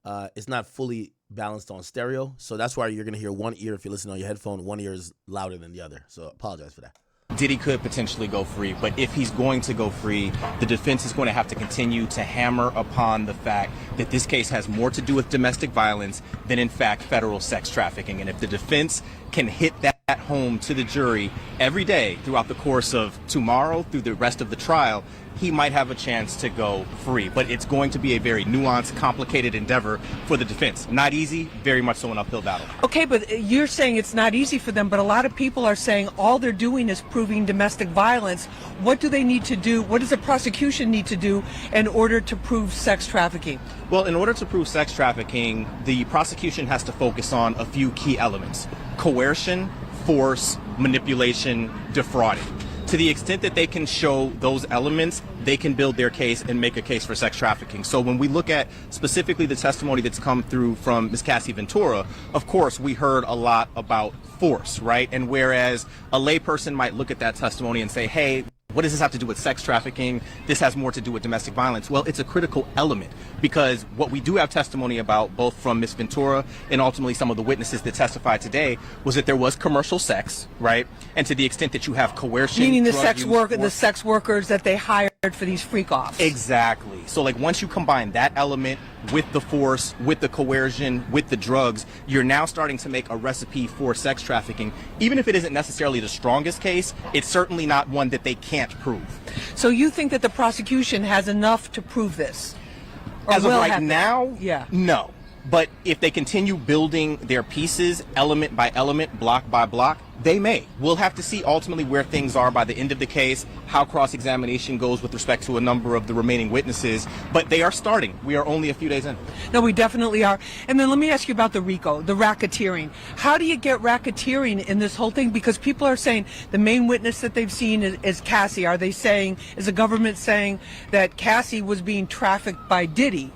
it's not fully balanced on stereo, so that's why you're gonna hear one ear if you're listening on your headphone. One ear is louder than the other, so apologize for that. Diddy could potentially go free, but if he's going to go free, the defense is going to have to continue to hammer upon the fact that this case has more to do with domestic violence than, in fact, federal sex trafficking. And if the defense can hit that home to the jury every day throughout the course of tomorrow, through the rest of the trial, he might have a chance to go free. But it's going to be a very nuanced, complicated endeavor for the defense. Not easy, very much so an uphill battle. Okay, but you're saying it's not easy for them, but a lot of people are saying all they're doing is proving domestic violence. What do they need to do? What does the prosecution need to do in order to prove sex trafficking? Well, in order to prove sex trafficking, the prosecution has to focus on a few key elements: coercion, force, manipulation, defrauding. To the extent that they can show those elements, they can build their case and make a case for sex trafficking. So when we look at specifically the testimony that's come through from Ms. Cassie Ventura, of course, we heard a lot about force, right? And whereas a layperson might look at that testimony and say, hey, what does this have to do with sex trafficking? This has more to do with domestic violence. Well, it's a critical element, because what we do have testimony about, both from Ms. Ventura and ultimately some of the witnesses that testified today, was that there was commercial sex, right? And to the extent that you have coercion, meaning the drug sex workers that they hired for these freak-offs. Exactly. So like once you combine that element with the force, with the coercion, with the drugs, you're now starting to make a recipe for sex trafficking. Even if it isn't necessarily the strongest case, it's certainly not one that they can't prove. So you think that the prosecution has enough to prove this? Or As of will right have now, yeah. No. But if they continue building their pieces element by element, block by block, they may. We'll have to see ultimately where things are by the end of the case, how cross-examination goes with respect to a number of the remaining witnesses. But they are starting. We are only a few days in. No, we definitely are. And then let me ask you about the RICO, the racketeering. How do you get racketeering in this whole thing? Because people are saying the main witness that they've seen is Cassie. Are they saying, is the government saying that Cassie was being trafficked by Diddy?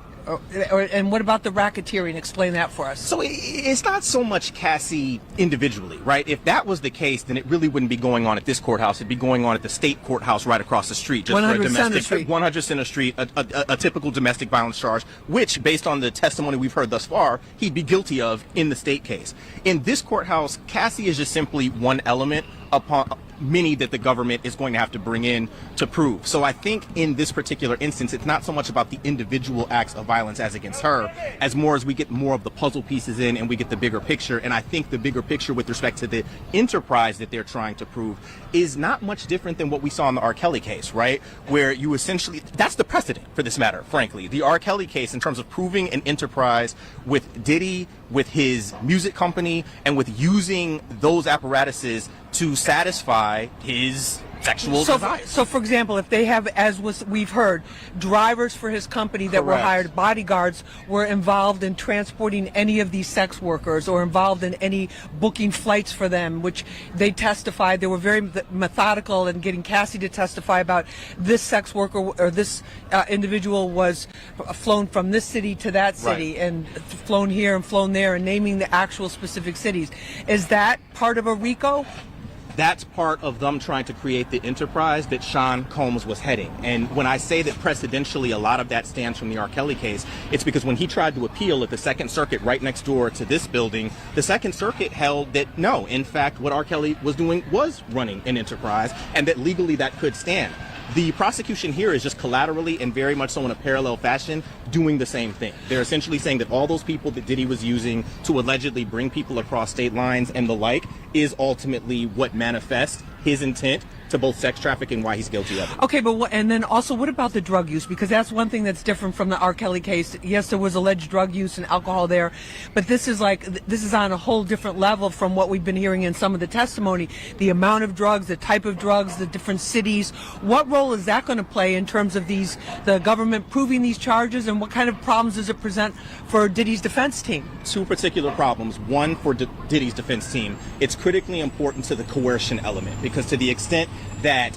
And what about the racketeering? Explain that for us. So it's not so much Cassie individually, right? If that was the case, then it really wouldn't be going on at this courthouse. It'd be going on at the state courthouse right across the street. Just 100 for a domestic, Center Street. 100 Center Street, a typical domestic violence charge, which, based on the testimony we've heard thus far, he'd be guilty of in the state case. In this courthouse, Cassie is just simply one element upon many that the government is going to have to bring in to prove. So I think in this particular instance, it's not so much about the individual acts of violence as against her, as more as we get more of the puzzle pieces in and we get the bigger picture. And I think the bigger picture with respect to the enterprise that they're trying to prove is not much different than what we saw in the R. Kelly case, right? Where you essentially, that's the precedent for this matter, frankly. The R. Kelly case, in terms of proving an enterprise with Diddy, with his music company, and with using those apparatuses to satisfy his sexual desires. So, for example, if they have, as we've heard, drivers for his company that were Correct. hired, bodyguards, were involved in transporting any of these sex workers or involved in any booking flights for them, which they testified, they were very methodical in getting Cassie to testify about this sex worker or this individual was flown from this city to that city, Right. and flown here and flown there, and naming the actual specific cities. Is that part of a RICO? That's part of them trying to create the enterprise that Sean Combs was heading. And when I say that precedentially a lot of that stands from the R. Kelly case, it's because when he tried to appeal at the Second Circuit right next door to this building, the Second Circuit held that no, in fact, what R. Kelly was doing was running an enterprise, and that legally that could stand. The prosecution here is just collaterally and very much so in a parallel fashion doing the same thing. They're essentially saying that all those people that Diddy was using to allegedly bring people across state lines and the like is ultimately what manifests his intent to both sex trafficking, why he's guilty of it. Okay, but and then also, what about the drug use? Because that's one thing that's different from the R. Kelly case. Yes, there was alleged drug use and alcohol there, but this is on a whole different level from what we've been hearing in some of the testimony. The amount of drugs, the type of drugs, the different cities. What role is that going to play in terms of the government proving these charges, and what kind of problems does it present for Diddy's defense team? Two particular problems. One, for Diddy's defense team, it's critically important to the coercion element, because to the extent that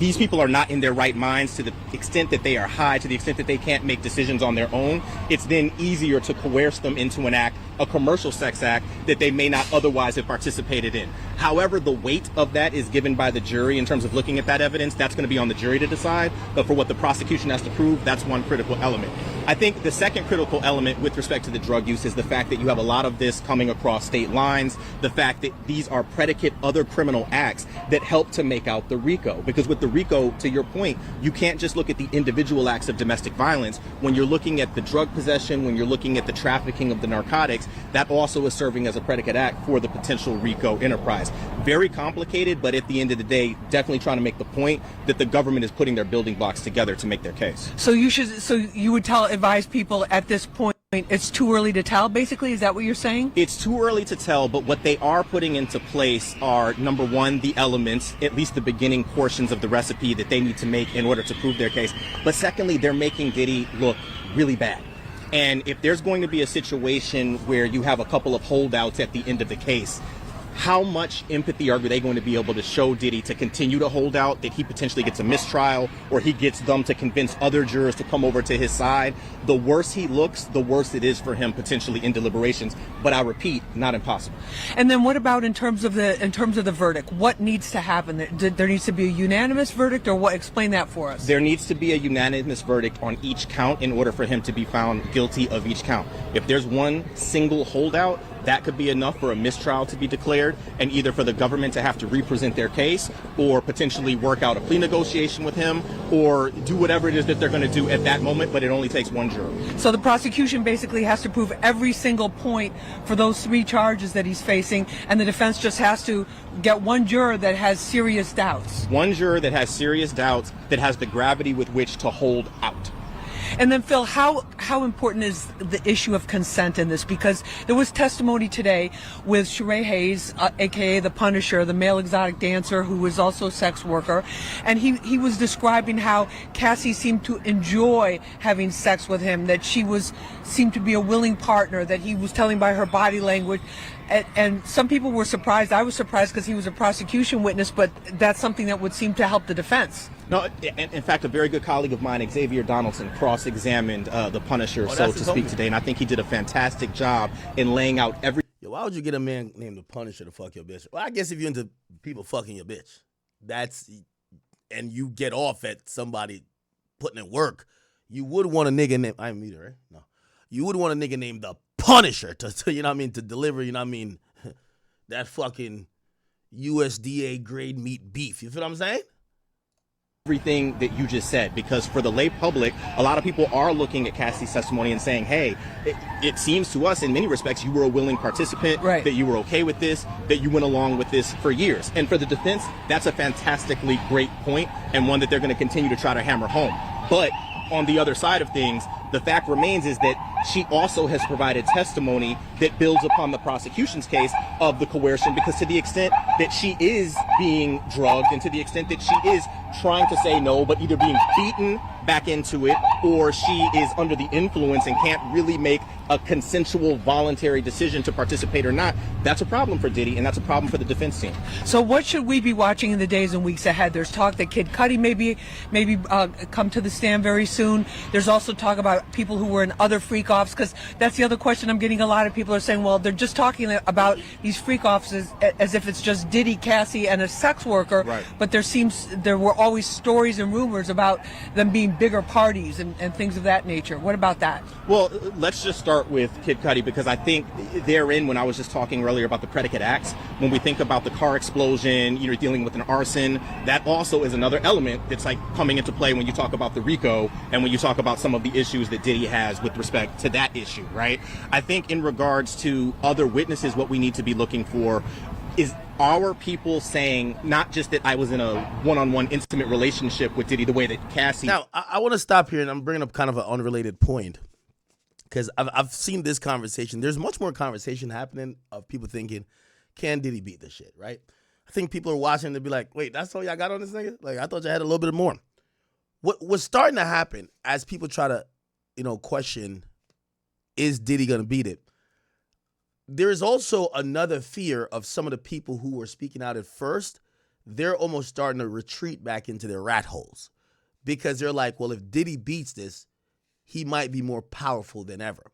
these people are not in their right minds, to the extent that they are high, to the extent that they can't make decisions on their own, it's then easier to coerce them into an act, a commercial sex act, that they may not otherwise have participated in. However, the weight of that is given by the jury in terms of looking at that evidence. That's going to be on the jury to decide. But for what the prosecution has to prove, that's one critical element. I think the second critical element with respect to the drug use is the fact that you have a lot of this coming across state lines, the fact that these are predicate other criminal acts that help to make out the RICO. Because with the RICO, to your point, you can't just look at the individual acts of domestic violence. When you're looking at the drug possession, when you're looking at the trafficking of the narcotics, that also is serving as a predicate act for the potential RICO enterprise. Very complicated, but at the end of the day, definitely trying to make the point that the government is putting their building blocks together to make their case. So you would advise people at this point, it's too early to tell, basically? Is that what you're saying? It's too early to tell, but what they are putting into place are, number one, the elements, at least the beginning portions of the recipe that they need to make in order to prove their case. But secondly, they're making Diddy look really bad. And if there's going to be a situation where you have a couple of holdouts at the end of the case, how much empathy are they going to be able to show Diddy to continue to hold out that he potentially gets a mistrial, or he gets them to convince other jurors to come over to his side? The worse he looks, the worse it is for him potentially in deliberations. But I repeat, not impossible. And then what about in terms of the verdict? What needs to happen? There needs to be a unanimous verdict, or what? Explain that for us. There needs to be a unanimous verdict on each count in order for him to be found guilty of each count. If there's one single holdout, that could be enough for a mistrial to be declared, and either for the government to have to represent their case, or potentially work out a plea negotiation with him, or do whatever it is that they're going to do at that moment, but it only takes one juror. So the prosecution basically has to prove every single point for those 3 charges that he's facing, and the defense just has to get one juror that has serious doubts. One juror that has serious doubts, that has the gravity with which to hold out. And then, Phil, how important is the issue of consent in this? Because there was testimony today with Sheree Hayes, a.k.a. the Punisher, the male exotic dancer who was also a sex worker, and he was describing how Cassie seemed to enjoy having sex with him, that she seemed to be a willing partner, that he was telling by her body language. And some people were surprised. I was surprised because he was a prosecution witness, but that's something that would seem to help the defense. No, in fact, a very good colleague of mine, Xavier Donaldson, cross-examined the Punisher, so to speak, today, and I think he did a fantastic job in laying out every... Yo, why would you get a man named the Punisher to fuck your bitch? Well, I guess if you're into people fucking your bitch, and you get off at somebody putting in work, you would want a nigga named... I'm either, right? No. You would want a nigga named the Punisher to you know what I mean, to deliver, you know what I mean, that fucking USDA grade meat beef. You feel what I'm saying? Everything that you just said, because for the lay public, a lot of people are looking at Cassie's testimony and saying, hey, it seems to us in many respects you were a willing participant, right, that you were okay with this, that you went along with this for years. And for the defense, that's a fantastically great point, and one that they're going to continue to try to hammer home. But on the other side of things, the fact remains is that she also has provided testimony that builds upon the prosecution's case of the coercion, because to the extent that she is being drugged, and to the extent that she is trying to say no, but either being beaten back into it, or she is under the influence and can't really make a consensual, voluntary decision to participate or not, that's a problem for Diddy, and that's a problem for the defense team. So what should we be watching in the days and weeks ahead? There's talk that Kid Cudi maybe come to the stand very soon. There's also talk about people who were in other freak-offs, because that's the other question I'm getting. A lot of people are saying, well, they're just talking about these freak-offs as if it's just Diddy, Cassie, and a sex worker, right, but there were always stories and rumors about them being bigger parties and things of that nature. What about that? Well, let's just start with Kid Cudi, because I think therein, when I was just talking earlier about the predicate acts, when we think about the car explosion, you're dealing with an arson, that also is another element that's like coming into play when you talk about the RICO and when you talk about some of the issues that Diddy has with respect to that issue, right? I think in regards to other witnesses, what we need to be looking for is our people saying not just that I was in a one-on-one intimate relationship with Diddy the way that Cassie... Now, I want to stop here, and I'm bringing up kind of an unrelated point, because I've seen this conversation. There's much more conversation happening of people thinking, can Diddy beat this shit, right? I think people are watching to be like, wait, that's all y'all got on this nigga? Like, I thought y'all had a little bit more. What's starting to happen as people try to, question, is Diddy going to beat it? There is also another fear of some of the people who were speaking out at first. They're almost starting to retreat back into their rat holes, because they're like, well, if Diddy beats this, he might be more powerful than ever.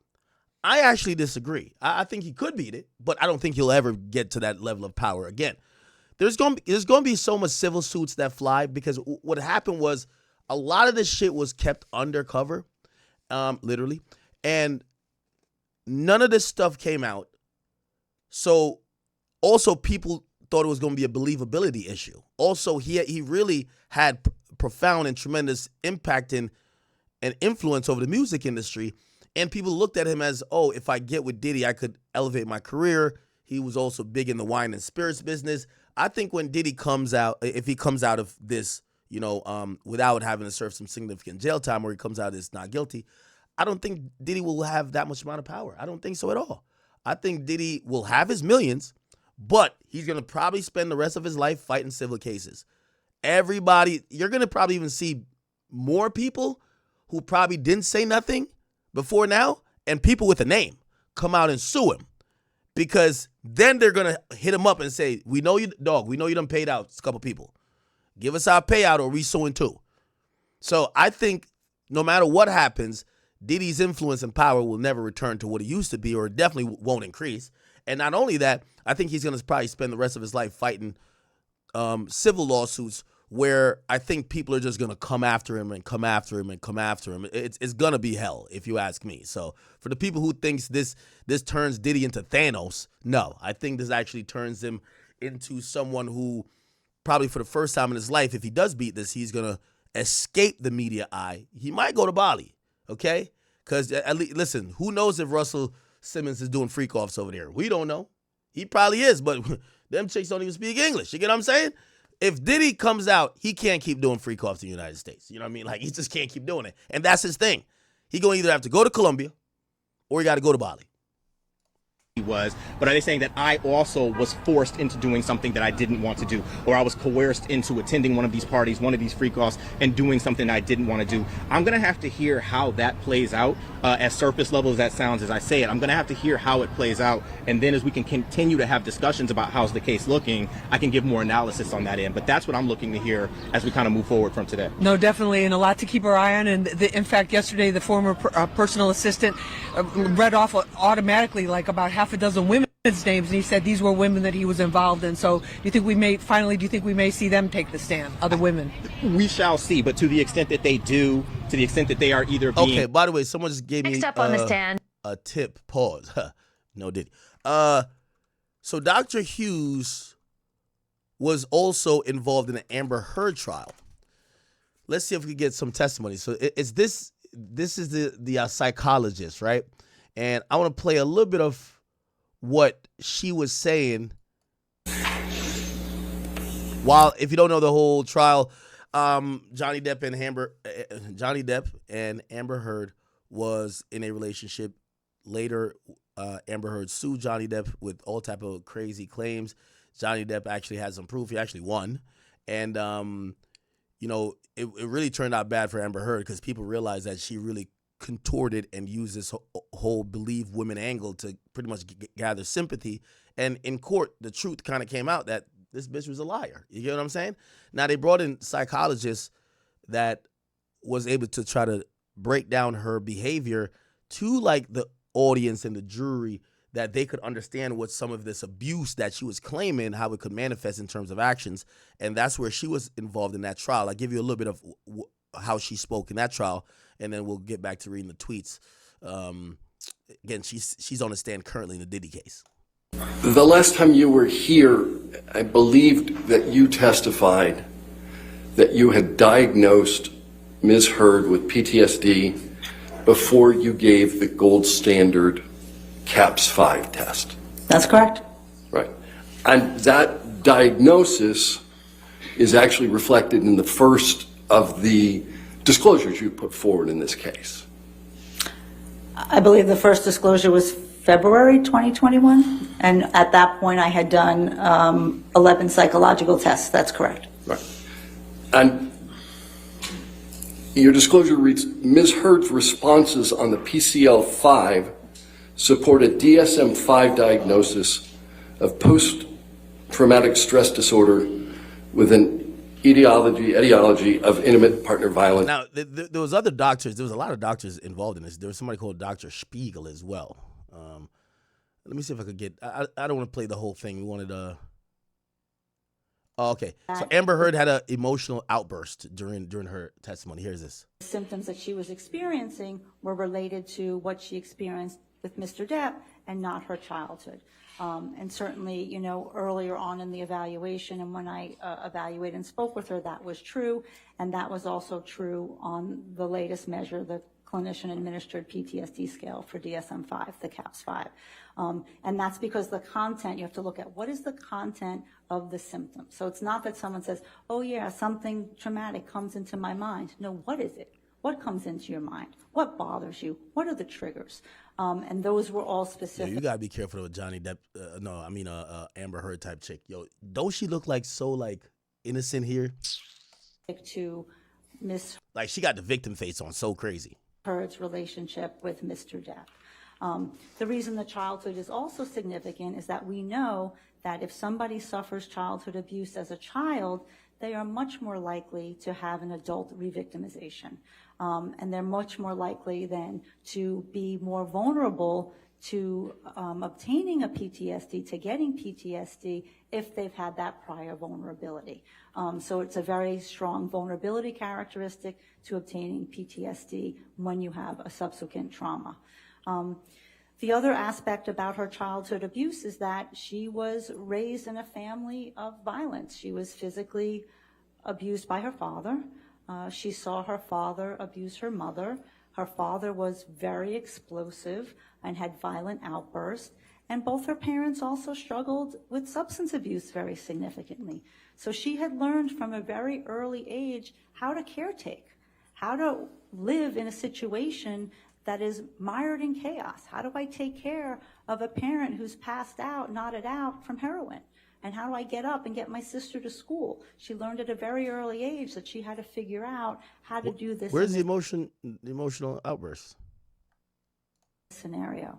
I actually disagree. I think he could beat it, but I don't think he'll ever get to that level of power again. There's going to be so much civil suits that fly, because what happened was a lot of this shit was kept undercover, literally, and none of this stuff came out. So also people thought it was going to be a believability issue. Also, he really had profound and tremendous impact and influence over the music industry. And people looked at him as, oh, if I get with Diddy, I could elevate my career. He was also big in the wine and spirits business. I think when Diddy comes out, if he comes out of this, without having to serve some significant jail time, or he comes out as not guilty, I don't think Diddy will have that much amount of power. I don't think so at all. I think Diddy will have his millions, but he's going to probably spend the rest of his life fighting civil cases. You're going to probably even see more people who probably didn't say nothing before now, and people with a name come out and sue him, because then they're going to hit him up and say, we know you, dog, we know you done paid out a couple people. Give us our payout or we suing too. So I think no matter what happens, Diddy's influence and power will never return to what it used to be, or definitely won't increase. And not only that, I think he's going to probably spend the rest of his life fighting civil lawsuits where I think people are just going to come after him and come after him and come after him. It's going to be hell, if you ask me. So for the people who thinks this turns Diddy into Thanos, no. I think this actually turns him into someone who probably for the first time in his life, if he does beat this, he's going to escape the media eye. He might go to Bali, okay? Because, listen, who knows if Russell Simmons is doing freak-offs over there? We don't know. He probably is, but them chicks don't even speak English. You get what I'm saying? If Diddy comes out, he can't keep doing freak-offs in the United States. You know what I mean? Like, he just can't keep doing it. And that's his thing. He going to either have to go to Colombia or he got to go to Bali. He was, but are they saying that I also was forced into doing something that I didn't want to do, or I was coerced into attending one of these parties, one of these freak-offs, and doing something I didn't want to do? I'm going to have to hear how that plays out, as surface level as that sounds as I say it. I'm going to have to hear how it plays out, and then as we can continue to have discussions about how's the case looking, I can give more analysis on that end. But that's what I'm looking to hear as we kind of move forward from today. No, definitely, and a lot to keep our eye on. And in fact, yesterday, the former personal assistant read off automatically like about half a dozen women's names, and he said these were women that he was involved in. So do you think we may see them take the stand, other women? We shall see, but to the extent that they do, to the extent that they are either being... Okay, by the way, someone just gave Next me up on the stand. a tip. Pause. No Diddy. So Dr. Hughes was also involved in the Amber Heard trial. Let's see if we can get some testimony. So it's this is the psychologist, right? And I want to play a little bit of what she was saying. While, if you don't know the whole trial, Johnny Depp and Amber Heard was in a relationship. Later, Amber Heard sued Johnny Depp with all type of crazy claims. Johnny Depp actually had some proof. He actually won. And, it really turned out bad for Amber Heard because people realized that she really contorted and used this whole believe women angle to pretty much gather sympathy. And in court, the truth kind of came out that this bitch was a liar. You get what I'm saying? Now, they brought in psychologists that was able to try to break down her behavior to like the audience and the jury, that they could understand what some of this abuse that she was claiming, how it could manifest in terms of actions. And that's where she was involved in that trial. I'll give you a little bit of how she spoke in that trial, and then we'll get back to reading the tweets. Again, she's on the stand currently in the Diddy case. The last time you were here, I believed that you testified that you had diagnosed Ms. Heard with PTSD before you gave the gold standard CAPS-5 test. That's correct. Right. And that diagnosis is actually reflected in the first of the disclosures you put forward in this case. I believe the first disclosure was February 2021, and at that point I had done 11 psychological tests. That's correct. Right. And your disclosure reads, Ms. Heard's responses on the PCL-5 support a DSM-5 diagnosis of post-traumatic stress disorder with an etiology of intimate partner violence. Now, there was other doctors. There was a lot of doctors involved in this. There was somebody called Dr. Spiegel as well. Let me see if I could get... I don't want to play the whole thing. We wanted to... Oh, okay. So Amber Heard had an emotional outburst during her testimony. Here's this. The symptoms that she was experiencing were related to what she experienced with Mr. Depp and not her childhood. And certainly, earlier on in the evaluation and when I evaluated and spoke with her, that was true. And that was also true on the latest measure, the clinician-administered PTSD scale for DSM-5, the CAPS-5. And that's because the content, you have to look at what is the content of the symptom. So it's not that someone says, oh yeah, something traumatic comes into my mind. No, what is it? What comes into your mind? What bothers you? What are the triggers? And those were all specific. Yeah, you gotta be careful with Johnny Depp. Amber Heard type chick. Yo, don't she look like so innocent here? To Miss Like she got the victim face on, so crazy. Heard's relationship with Mr. Depp. The reason the childhood is also significant is that we know that if somebody suffers childhood abuse as a child, they are much more likely to have an adult re-victimization. And they're much more likely then to be more vulnerable to obtaining a PTSD, to getting PTSD, if they've had that prior vulnerability. So it's a very strong vulnerability characteristic to obtaining PTSD when you have a subsequent trauma. The other aspect about her childhood abuse is that she was raised in a family of violence. She was physically abused by her father. She saw her father abuse her mother. Her father was very explosive and had violent outbursts. And both her parents also struggled with substance abuse very significantly. So she had learned from a very early age how to caretake, how to live in a situation that is mired in chaos. How do I take care of a parent who's passed out, knotted out from heroin? And how do I get up and get my sister to school? She learned at a very early age that she had to figure out how to do this. Where's the emotional outburst scenario?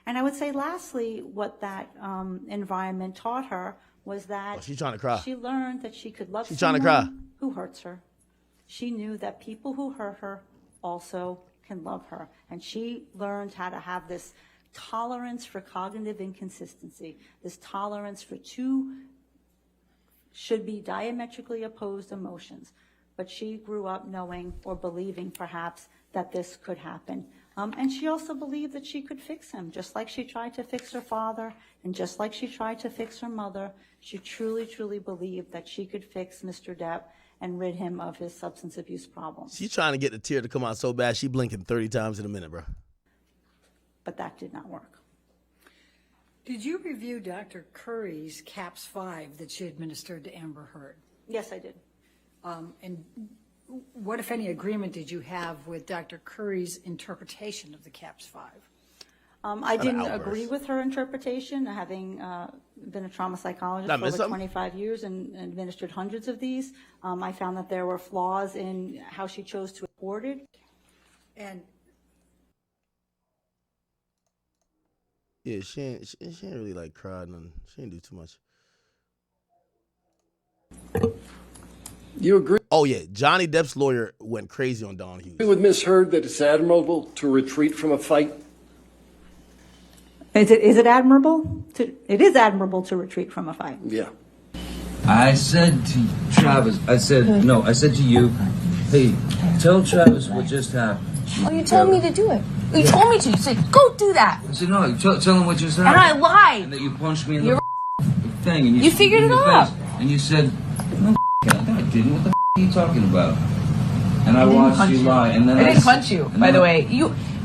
And I would say, lastly, what that environment taught her was that she's trying to cry. She learned that she could love she's someone trying to cry. who hurts her. She knew that people who hurt her also can love her. And she learned how to have this tolerance for cognitive inconsistency, this tolerance for two should be diametrically opposed emotions. But she grew up knowing or believing perhaps that this could happen. And she also believed that she could fix him, just like she tried to fix her father and just like she tried to fix her mother. She truly, truly believed that she could fix Mr. Depp and rid him of his substance abuse problems. She's trying to get the tear to come out so bad, she blinking 30 times in a minute, bro. But that did not work. Did you review Dr. Curry's CAPS 5 that she administered to Amber Heard? Yes, I did. And what, if any, agreement did you have with Dr. Curry's interpretation of the CAPS 5? I didn't agree with her interpretation, having been a trauma psychologist for over 25 years and administered hundreds of these. I found that there were flaws in how she chose to report it. And yeah, she ain't really like cried, and she didn't do too much. You agree Oh yeah, Johnny Depp's lawyer went crazy on Don Hughes. with Ms. Heard that it's admirable to retreat from a fight? Is it admirable? It is admirable to retreat from a fight. Yeah. I said to Travis, I said to you, hey, tell Travis what just happened. Oh, you told me to do it. You told me to. You said, go do that. I said, no, tell him what just And I happened. lied. And that you punched me in the thing. And You figured it out. And you said, no, I didn't. What the are you talking about? And I watched you lie. And then I didn't punch you, by the way.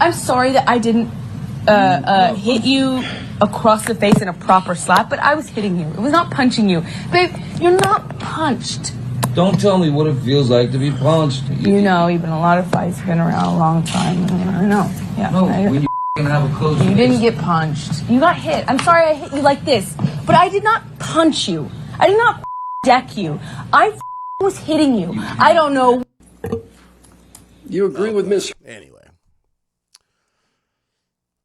I'm sorry that I didn't hit you across the face in a proper slap, but I was hitting you. It was not punching you. Babe, you're not punched. Don't tell me what it feels like to be punched. You know, you've been in a lot of fights, been around a long time. I know. Yeah. No, when you have a close You didn't get punched. You got hit. I'm sorry I hit you like this, but I did not punch you. I did not deck you. I was hitting you. I don't know. You agree with Ms. Anyway.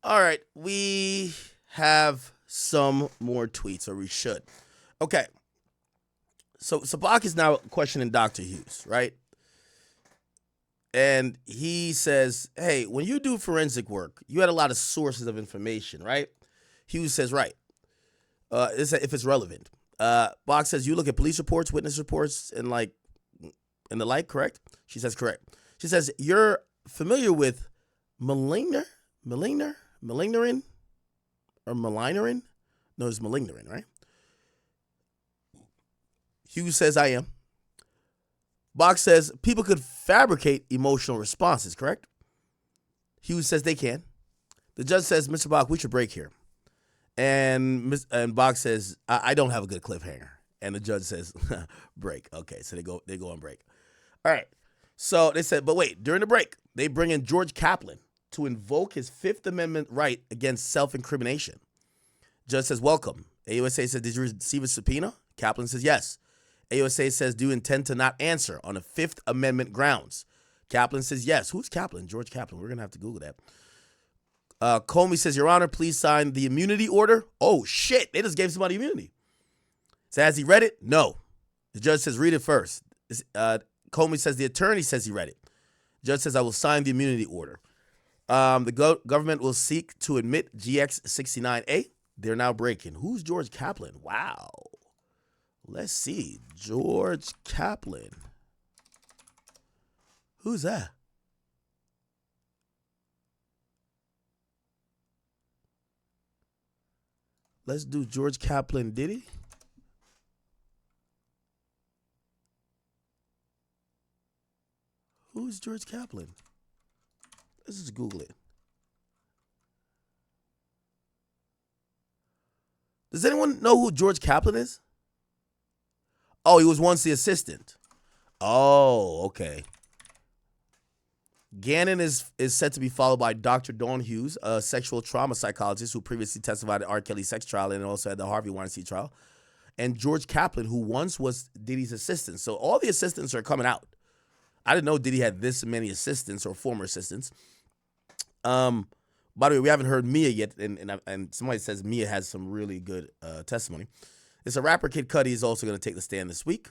All right, we have some more tweets, or we should. Okay. So Sabak is now questioning Dr. Hughes, right? And he says, hey, when you do forensic work, you had a lot of sources of information, right? Hughes says, right. If it's relevant. Bach says, you look at police reports, witness reports, and the like, correct? She says, correct. She says, you're familiar with malignerin? Or malignerin? No, it's malignerin, right? Hughes says, I am. Bach says, people could fabricate emotional responses, correct? Hughes says they can. The judge says, Mr. Bach, we should break here. And Bach says, I don't have a good cliffhanger. And the judge says, break. Okay, so they go on break. All right. So they said, but wait, during the break, they bring in George Kaplan to invoke his Fifth Amendment right against self-incrimination. Judge says, welcome. AUSA says, did you receive a subpoena? Kaplan says, yes. AUSA says, do you intend to not answer on a Fifth Amendment grounds? Kaplan says, yes. Who's Kaplan? George Kaplan. We're going to have to Google that. Comey says, Your Honor, please sign the immunity order. Oh, shit. They just gave somebody immunity. So has he read it? No. The judge says, read it first. Comey says the attorney says he read it. The judge says, I will sign the immunity order. The government will seek to admit GX69A. They're now breaking. Who's George Kaplan? Wow. Let's see. George Kaplan. Who's that? Let's do George Kaplan Diddy. Who's George Kaplan? Let's just Google it. Does anyone know who George Kaplan is? Oh, he was once the assistant. Oh, okay. Ganon is said to be followed by Dr. Dawn Hughes, a sexual trauma psychologist who previously testified at R. Kelly's sex trial and also at the Harvey Weinstein trial. And George Kaplan, who once was Diddy's assistant. So all the assistants are coming out. I didn't know Diddy had this many assistants or former assistants. By the way, we haven't heard Mia yet, and somebody says Mia has some really good testimony. It's a rapper, Kid Cudi, is also going to take the stand this week.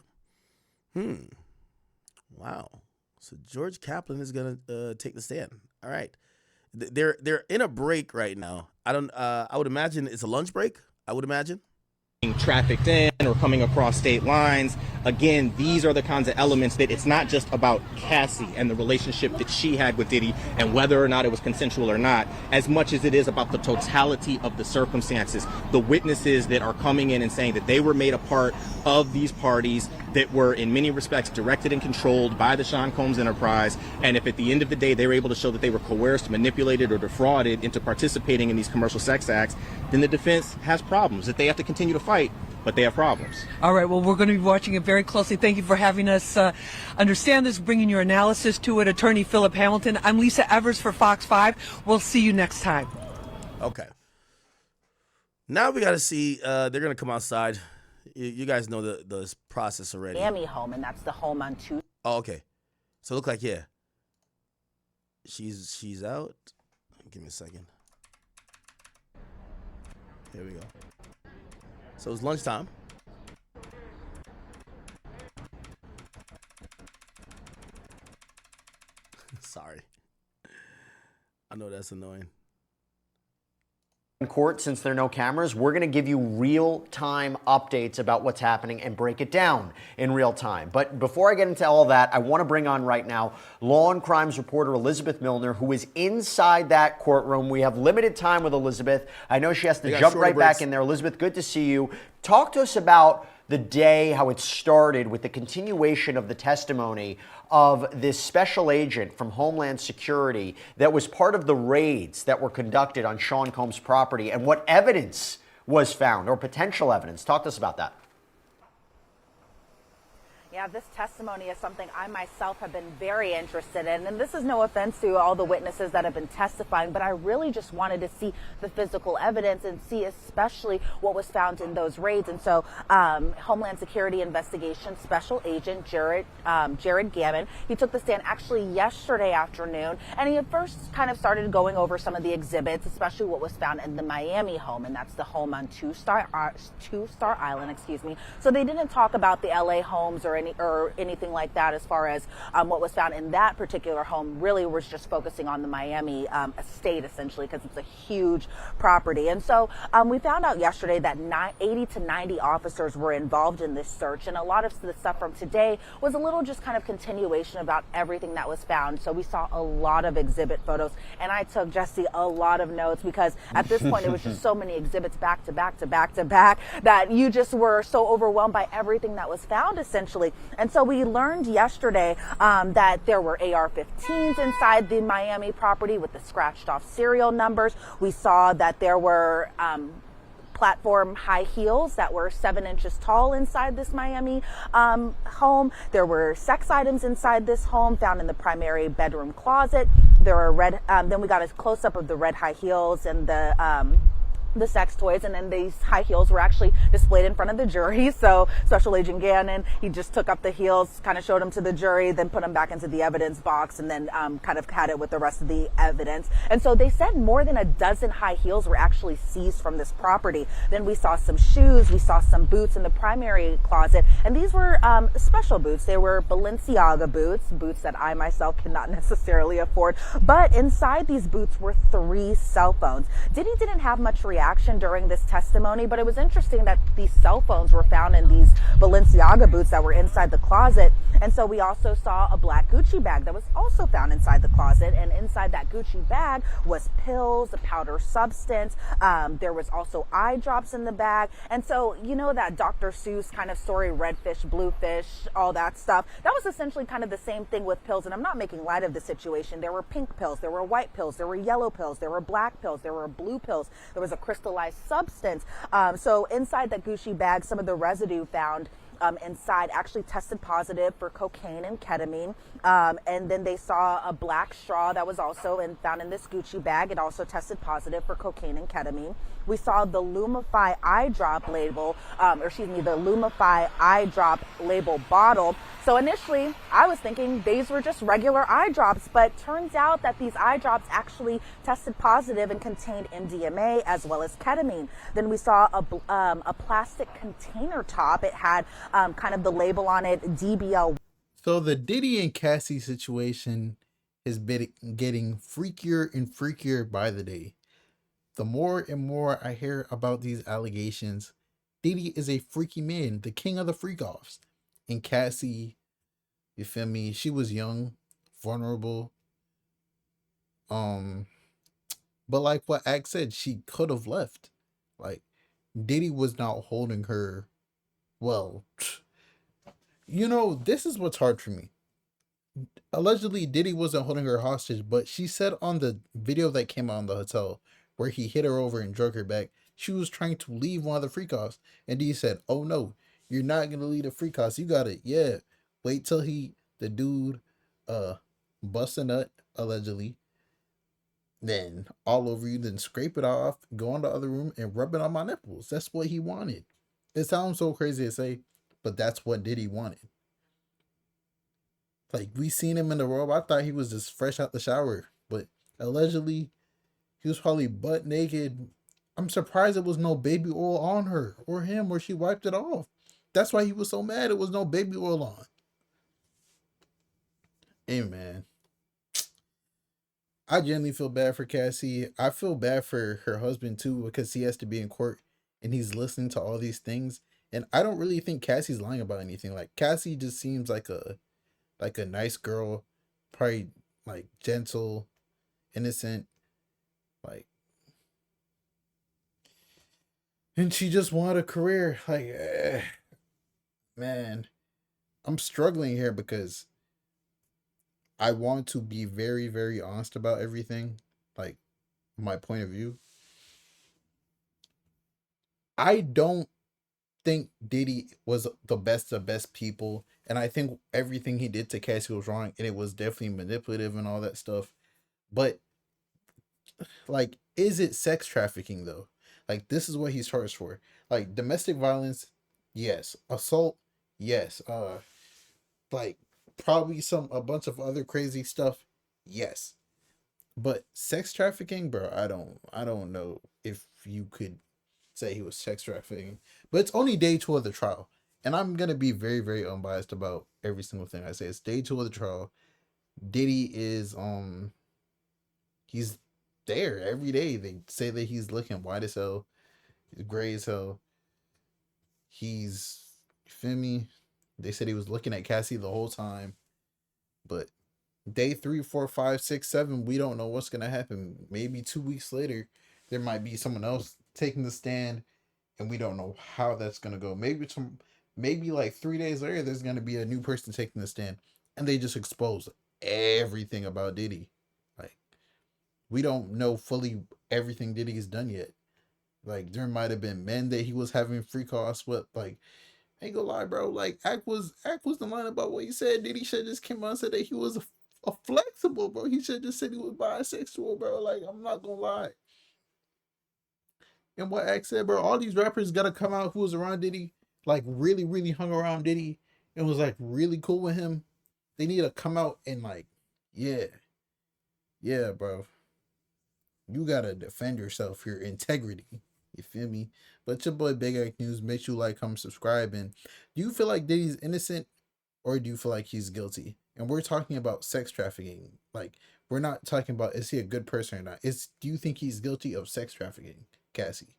Wow. So George Kaplan is going to take the stand. All right. They're in a break right now. I would imagine it's a lunch break, I would imagine. Trafficked in or coming across state lines. Again, these are the kinds of elements that it's not just about Cassie and the relationship that she had with Diddy and whether or not it was consensual or not, as much as it is about the totality of the circumstances. The witnesses that are coming in and saying that they were made a part of these parties that were in many respects directed and controlled by the Sean Combs enterprise. And if at the end of the day they were able to show that they were coerced, manipulated, or defrauded into participating in these commercial sex acts, then the defense has problems that they have to continue to fight, but they have problems. All right, well, we're going to be watching it very closely. Thank you for having us understand this, bringing your analysis to it. Attorney Philip Hamilton. I'm Lisa Evers for Fox 5. We'll see you next time. Okay. Now we got to see, they're going to come outside. You guys know the process already. Miami home, and that's the home on Tuesday. Oh, okay. So look like, yeah. She's out. Give me a second. Here we go. So it's lunchtime. Sorry. I know that's annoying. In court, since there are no cameras, we're going to give you real-time updates about what's happening and break it down in real time. But before I get into all that, I want to bring on right now Law and Crimes reporter Elizabeth Milner, who is inside that courtroom. We have limited time with Elizabeth. I know she has to jump right back in there. Elizabeth, good to see you. Talk to us about the day, how it started with the continuation of the testimony of this special agent from Homeland Security that was part of the raids that were conducted on Sean Combs' property and what evidence was found or potential evidence. Talk to us about that. Yeah, this testimony is something I myself have been very interested in. And this is no offense to all the witnesses that have been testifying, but I really just wanted to see the physical evidence and see especially what was found in those raids. And so Homeland Security Investigation Special Agent Jared Ganon, he took the stand actually yesterday afternoon. And he at first kind of started going over some of the exhibits, especially what was found in the Miami home. And that's the home on Two-Star Island, excuse me. So they didn't talk about the LA homes or anything like that as far as what was found in that particular home. Really was just focusing on the Miami estate essentially because it's a huge property. And so we found out yesterday that 80 to 90 officers were involved in this search, and a lot of the stuff from today was a little just kind of continuation about everything that was found. So we saw a lot of exhibit photos, and I took, Jesse, a lot of notes because at this point it was just so many exhibits back to back to back to back that you just were so overwhelmed by everything that was found essentially. And so we learned yesterday that there were AR-15s inside the Miami property with the scratched off serial numbers. We saw that there were platform high heels that were 7 inches tall inside this Miami home. There were sex items inside this home found in the primary bedroom closet. There were then we got a close up of the red high heels and the the sex toys, and then these high heels were actually displayed in front of the jury. So Special Agent Ganon, he just took up the heels, kind of showed them to the jury, then put them back into the evidence box, and then kind of had it with the rest of the evidence. And so they said more than a dozen high heels were actually seized from this property. Then we saw some shoes, we saw some boots in the primary closet, and these were special boots. They were Balenciaga boots that I myself cannot necessarily afford. But inside these boots were 3 cell phones. Diddy didn't have much reaction during this testimony, but it was interesting that these cell phones were found in these Balenciaga boots that were inside the closet. And so we also saw a black Gucci bag that was also found inside the closet, and inside that Gucci bag was pills, a powder substance. There was also eye drops in the bag. And so, you know, that Dr. Seuss kind of story, red fish, blue fish, all that stuff, that was essentially kind of the same thing with pills. And I'm not making light of the situation. There were pink pills, there were white pills, there were yellow pills, there were black pills, there were blue pills, there was a crystallized substance. So inside that Gucci bag, some of the residue found inside actually tested positive for cocaine and ketamine. And then they saw a black straw that was also found in this Gucci bag. It also tested positive for cocaine and ketamine. We saw the Lumify eye drop label, the Lumify eye drop label bottle. So initially, I was thinking these were just regular eye drops, but turns out that these eye drops actually tested positive and contained MDMA as well as ketamine. Then we saw a plastic container top. It had kind of the label on it, DBL. So the Diddy and Cassie situation is getting freakier and freakier by the day. The more and more I hear about these allegations, Diddy is a freaky man, the king of the freak-offs. And Cassie, you feel me, she was young, vulnerable. But like what Ak said, she could have left. Like, Diddy was not holding her well. You know, this is what's hard for me. Allegedly, Diddy wasn't holding her hostage, but she said on the video that came out in the hotel where he hit her over and drug her back, she was trying to leave one of the freak-offs. And Diddy said, oh no, you're not going to leave the freak-offs. You got it. Yeah. Wait till the dude, bust a nut, allegedly. Then all over you, then scrape it off, go in the other room and rub it on my nipples. That's what he wanted. It sounds so crazy to say, but that's what Diddy wanted. Like, we seen him in the robe. I thought he was just fresh out the shower, but allegedly he was probably butt naked. I'm surprised there was no baby oil on her or him, or she wiped it off. That's why he was so mad. It was no baby oil on. Hey, man. I genuinely feel bad for Cassie. I feel bad for her husband too, because he has to be in court and he's listening to all these things. And I don't really think Cassie's lying about anything. Like, Cassie just seems like a nice girl, probably like gentle, innocent, like, and she just wanted a career. Like, man, I'm struggling here because I want to be very, very honest about everything, like my point of view. I don't think Diddy was the best of best people, and I think everything he did to Cassie was wrong, and it was definitely manipulative and all that stuff. But like, is it sex trafficking though? Like, this is what he's charged for. Like, domestic violence, yes. Assault, yes. Like, probably a bunch of other crazy stuff, yes. But sex trafficking, bro, I don't know if you could say he was sex trafficking. But it's only day 2 of the trial, and I'm gonna be very, very unbiased about every single thing I say. It's day 2 of the trial. Diddy is he's there every day. They say that he's looking white as hell, he's gray as hell. He's, you feel me? They said he was looking at Cassie the whole time. But day 3, 4, 5, 6, 7, we don't know what's gonna happen. Maybe 2 weeks later, there might be someone else taking the stand, and we don't know how that's gonna go. Maybe like 3 days later, there's gonna be a new person taking the stand, and they just expose everything about Diddy. Like, we don't know fully everything Diddy's done yet. Like, there might have been men that he was having freak-offs with. Like, I ain't gonna lie, bro. Like, Ak was the line about what he said. Diddy should just came out and said that he was a flexible, bro. He should just said he was bisexual, bro. Like, I'm not gonna lie. And what X said, bro, all these rappers gotta come out who was around Diddy, like really, really hung around Diddy and was like really cool with him. They need to come out and like, yeah, yeah, bro. You gotta defend yourself, your integrity. You feel me? But your boy Big Act News. Make sure you like, comment, subscribe. And do you feel like Diddy's innocent or do you feel like he's guilty? And we're talking about sex trafficking. Like, we're not talking about is he a good person or not. Do you think he's guilty of sex trafficking, Cassie?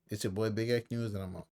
It's your boy Big Act News, and I'm out.